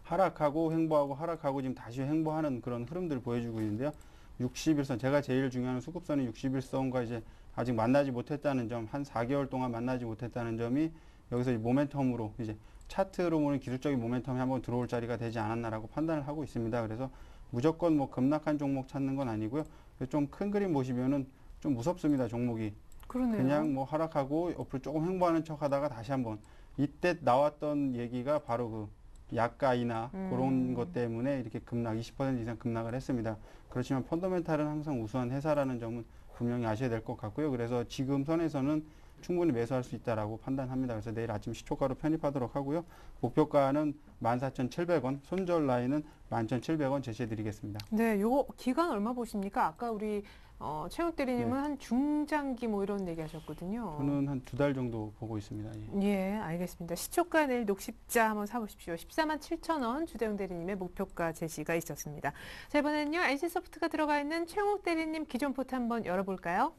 하락하고 횡보하고 하락하고 지금 다시 횡보하는 그런 흐름들을 보여주고 있는데요. 61선, 제가 제일 중요한 수급선이 61선과 이제 아직 만나지 못했다는 점, 한 4개월 동안 만나지 못했다는 점이 여기서 모멘텀으로 이제 차트로 보는 기술적인 모멘텀이 한번 들어올 자리가 되지 않았나라고 판단을 하고 있습니다. 그래서 무조건 뭐 급락한 종목 찾는 건 아니고요. 좀 큰 그림 보시면은 좀 무섭습니다, 종목이. 그러네요. 그냥 뭐 하락하고 옆으로 조금 횡보하는 척 하다가 다시 한번 이때 나왔던 얘기가 바로 그 약가이나 그런 것 때문에 이렇게 급락 20% 이상 급락을 했습니다. 그렇지만 펀더멘탈은 항상 우수한 회사라는 점은 분명히 아셔야 될 것 같고요. 그래서 지금 선에서는 충분히 매수할 수 있다라고 판단합니다. 그래서 내일 아침 시초가로 편입하도록 하고요. 목표가는 14,700원, 손절 라인은 11,700원 제시해 드리겠습니다. 네, 요거 기간 얼마 보십니까? 아까 우리 최욱 대리님은 네. 한 중장기 뭐 이런 얘기 하셨거든요. 저는 한 2달 정도 보고 있습니다. 예. 예, 알겠습니다. 시초가 내일 녹십자 한번 사보십시오. 147,000원 주대웅 대리님의 목표가 제시가 있었습니다. 자, 이번에는요, NC소프트가 들어가 있는 최욱 대리님 기존 포트 한번 열어볼까요?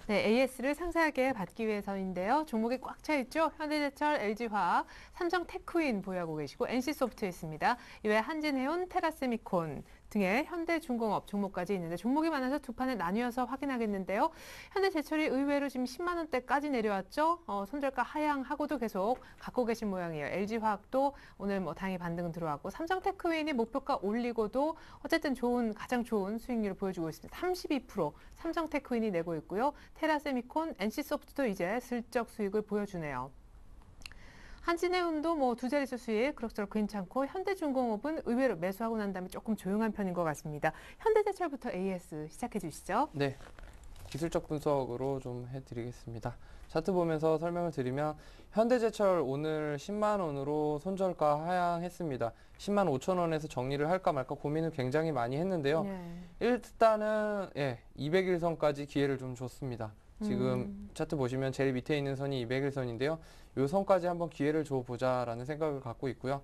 네, AS를 상세하게 받기 위해서인데요. 종목이 꽉 차 있죠. 현대제철, LG화학, 삼성테크윈 보유하고 계시고 NC소프트 있습니다. 이외에 한진해운, 테라세미콘 등의 현대중공업 종목까지 있는데 종목이 많아서 두 판에 나뉘어서 확인하겠는데요. 현대제철이 의외로 지금 10만 원대까지 내려왔죠. 손절가 하향하고도 계속 갖고 계신 모양이에요. LG화학도 오늘 뭐 당일 반등 들어왔고 삼성테크윈이 목표가 올리고도 어쨌든 가장 좋은 수익률을 보여주고 있습니다. 32% 삼성테크윈이 내고 있고요. 테라세미콘, NC소프트도 이제 슬쩍 수익을 보여주네요. 한진해운도 뭐 두 자릿수 수익 그럭저럭 괜찮고 현대중공업은 의외로 매수하고 난 다음에 조금 조용한 편인 것 같습니다. 현대제철부터 AS 시작해 주시죠. 네, 기술적 분석으로 좀 해드리겠습니다. 차트 보면서 설명을 드리면 현대제철 오늘 10만 원으로 손절가 하향했습니다. 10만 5천 원에서 정리를 할까 말까 고민을 굉장히 많이 했는데요. 일단은 200일선까지 기회를 좀 줬습니다. 지금 차트 보시면 제일 밑에 있는 선이 200일선인데요. 이 선까지 한번 기회를 줘보자라는 생각을 갖고 있고요.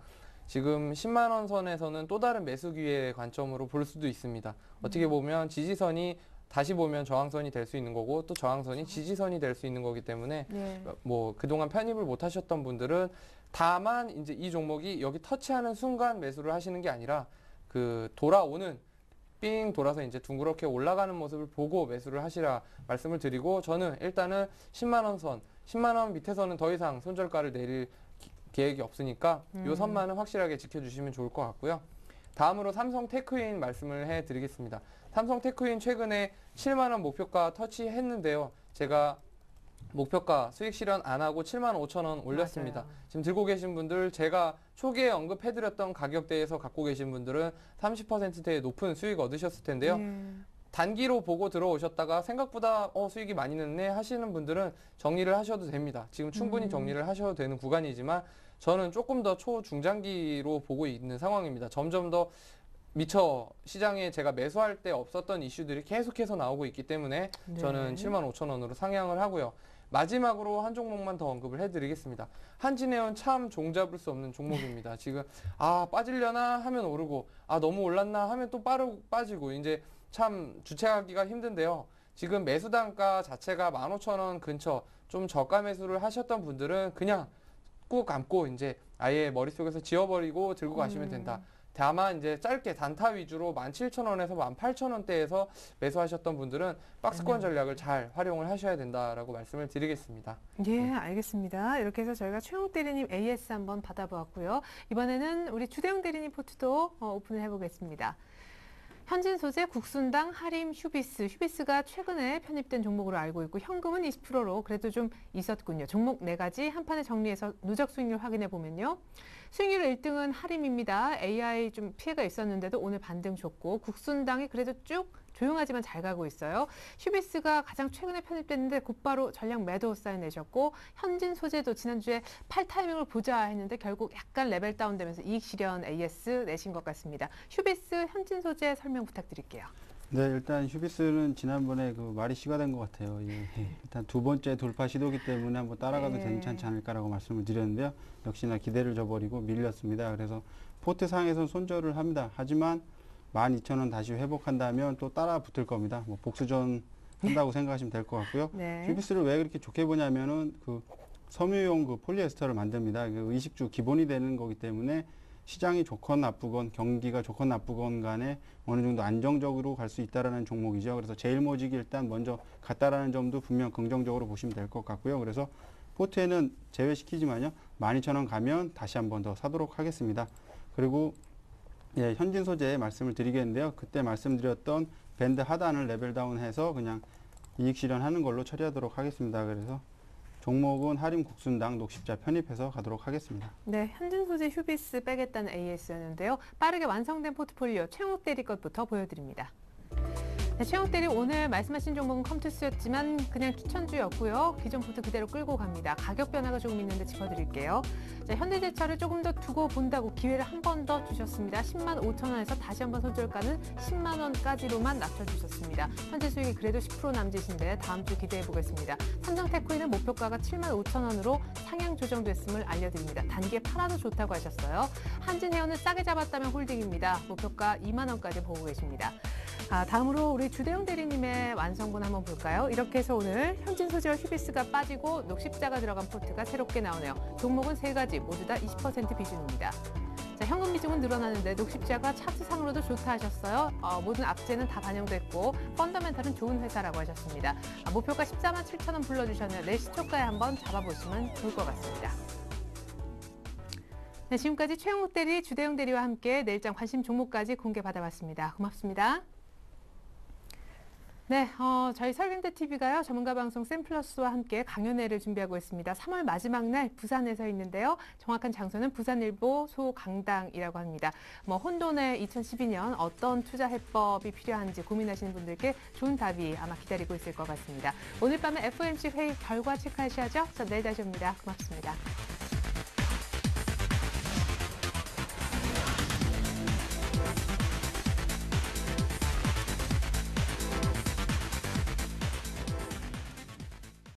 지금 10만 원 선에서는 또 다른 매수 기회의 관점으로 볼 수도 있습니다. 어떻게 보면 지지선이 다시 보면 저항선이 될 수 있는 거고 또 저항선이 지지선이 될 수 있는 거기 때문에 뭐 그동안 편입을 못 하셨던 분들은 다만 이제 이 종목이 여기 터치하는 순간 매수를 하시는 게 아니라 그 돌아오는 삥 돌아서 이제 둥그렇게 올라가는 모습을 보고 매수를 하시라 말씀을 드리고 저는 일단은 10만 원 선, 10만 원 밑에서는 더 이상 손절가를 내릴 계획이 없으니까 이 선만은 확실하게 지켜주시면 좋을 것 같고요. 다음으로 삼성테크윈 말씀을 해드리겠습니다. 삼성테크윈 최근에 7만 원 목표가 터치했는데요. 제가 목표가 수익 실현 안 하고 7만 5천 원 올렸습니다. 맞아요. 지금 들고 계신 분들 제가 초기에 언급해드렸던 가격대에서 갖고 계신 분들은 30%대의 높은 수익 얻으셨을 텐데요. 단기로 보고 들어오셨다가 생각보다 수익이 많이 늦네 하시는 분들은 정리를 하셔도 됩니다. 지금 충분히 정리를 하셔도 되는 구간이지만 저는 조금 더 초중장기로 보고 있는 상황입니다. 점점 더 미처 시장에 제가 매수할 때 없었던 이슈들이 계속해서 나오고 있기 때문에 저는 7만 5천 원으로 상향을 하고요. 마지막으로 한 종목만 더 언급을 해드리겠습니다. 한진해운 참 종잡을 수 없는 종목입니다. 지금 빠지려나 하면 오르고 너무 올랐나 하면 또 빠지고 이제 참 주체하기가 힘든데요. 지금 매수 단가 자체가 15,000원 근처 좀 저가 매수를 하셨던 분들은 그냥 꾹 감고 이제 아예 머릿속에서 지워버리고 들고 가시면 된다. 다만 이제 짧게 단타 위주로 17,000원에서 18,000원대에서 매수하셨던 분들은 박스권 전략을 잘 활용을 하셔야 된다라고 말씀을 드리겠습니다. 예, 알겠습니다. 이렇게 해서 저희가 최영욱 대리님 AS 한번 받아보았고요. 이번에는 우리 주대영 대리님 포트도 오픈을 해보겠습니다. 현진 소재, 국순당, 하림, 휴비스가 최근에 편입된 종목으로 알고 있고 현금은 20%로 그래도 좀 있었군요. 종목 4가지 한 판에 정리해서 누적 수익률 확인해 보면요. 수익률 1등은 하림입니다. AI 좀 피해가 있었는데도 오늘 반등 좋고 국순당이 그래도 쭉 조용하지만 잘 가고 있어요. 휴비스가 가장 최근에 편입됐는데 곧바로 전량 매도 사인 내셨고 현진 소재도 지난주에 팔 타이밍을 보자 했는데 결국 약간 레벨 다운되면서 이익 실현 AS 내신 것 같습니다. 휴비스, 현진 소재 설명 부탁드릴게요. 네, 일단 휴비스는 지난번에 그 말이 씨가 된 것 같아요. 예. 일단 두 번째 돌파 시도기 때문에 한번 따라가도 네. 괜찮지 않을까라고 말씀을 드렸는데요. 역시나 기대를 저버리고 밀렸습니다. 그래서 포트 상에서는 손절을 합니다. 하지만 12,000원 다시 회복한다면 또 따라 붙을 겁니다. 뭐 복수전 한다고 생각하시면 될 것 같고요. 네. 휴비스를 왜 그렇게 좋게 보냐면은 그 섬유용 그 폴리에스터를 만듭니다. 그 의식주 기본이 되는 거기 때문에 시장이 좋건 나쁘건 경기가 좋건 나쁘건 간에 어느 정도 안정적으로 갈 수 있다라는 종목이죠. 그래서 제일모직이 일단 먼저 갔다라는 점도 분명 긍정적으로 보시면 될 것 같고요. 그래서 포트에는 제외시키지만요. 12,000원 가면 다시 한 번 더 사도록 하겠습니다. 그리고 예, 현진 소재 말씀을 드리겠는데요. 그때 말씀드렸던 밴드 하단을 레벨 다운해서 그냥 이익 실현하는 걸로 처리하도록 하겠습니다. 그래서 종목은 하림 국순당 녹십자 편입해서 가도록 하겠습니다. 네, 현진 소재 휴비스 빼겠다는 AS였는데요. 빠르게 완성된 포트폴리오 최영욱 대리 것부터 보여드립니다. 네, 최영욱 대리 오늘 말씀하신 종목은 컴투스였지만 그냥 추천주였고요. 기존 포트 그대로 끌고 갑니다. 가격 변화가 조금 있는데 짚어드릴게요. 자, 현대제철을 조금 더 두고 본다고 기회를 한 번 더 주셨습니다. 10만 5천 원에서 다시 한번 손절가는 10만 원까지로만 낮춰주셨습니다. 현재 수익이 그래도 10% 남짓인데 다음 주 기대해 보겠습니다. 삼성테크인은 목표가가 7만 5천 원으로 상향 조정됐음을 알려드립니다. 단기에 팔아도 좋다고 하셨어요. 한진해운은 싸게 잡았다면 홀딩입니다. 목표가 2만 원까지 보고 계십니다. 다음으로 우리 주대영 대리님의 완성분 한번 볼까요? 이렇게 해서 오늘 현진소재와 휴비스가 빠지고 녹십자가 들어간 포트가 새롭게 나오네요. 종목은 3가지 모두 다 20% 비중입니다. 자, 현금 비중은 늘어나는데 녹십자가 차트상으로도 좋다 하셨어요. 모든 악재는 다 반영됐고 펀더멘탈은 좋은 회사라고 하셨습니다. 목표가 14만 7천 원 불러주셨네요. 내시초가에 한번 잡아보시면 좋을 것 같습니다. 네, 지금까지 최영욱 대리, 주대영 대리와 함께 내일장 관심 종목까지 공개받아봤습니다. 고맙습니다. 네, 저희 설경대 TV가요 전문가 방송 샘플러스와 함께 강연회를 준비하고 있습니다. 3월 마지막 날 부산에서 있는데요. 정확한 장소는 부산일보 소강당이라고 합니다. 혼돈의 2012년 어떤 투자 해법이 필요한지 고민하시는 분들께 좋은 답이 아마 기다리고 있을 것 같습니다. 오늘 밤에 FOMC 회의 결과 체크하셔야죠. 저 내일 다시 옵니다. 고맙습니다.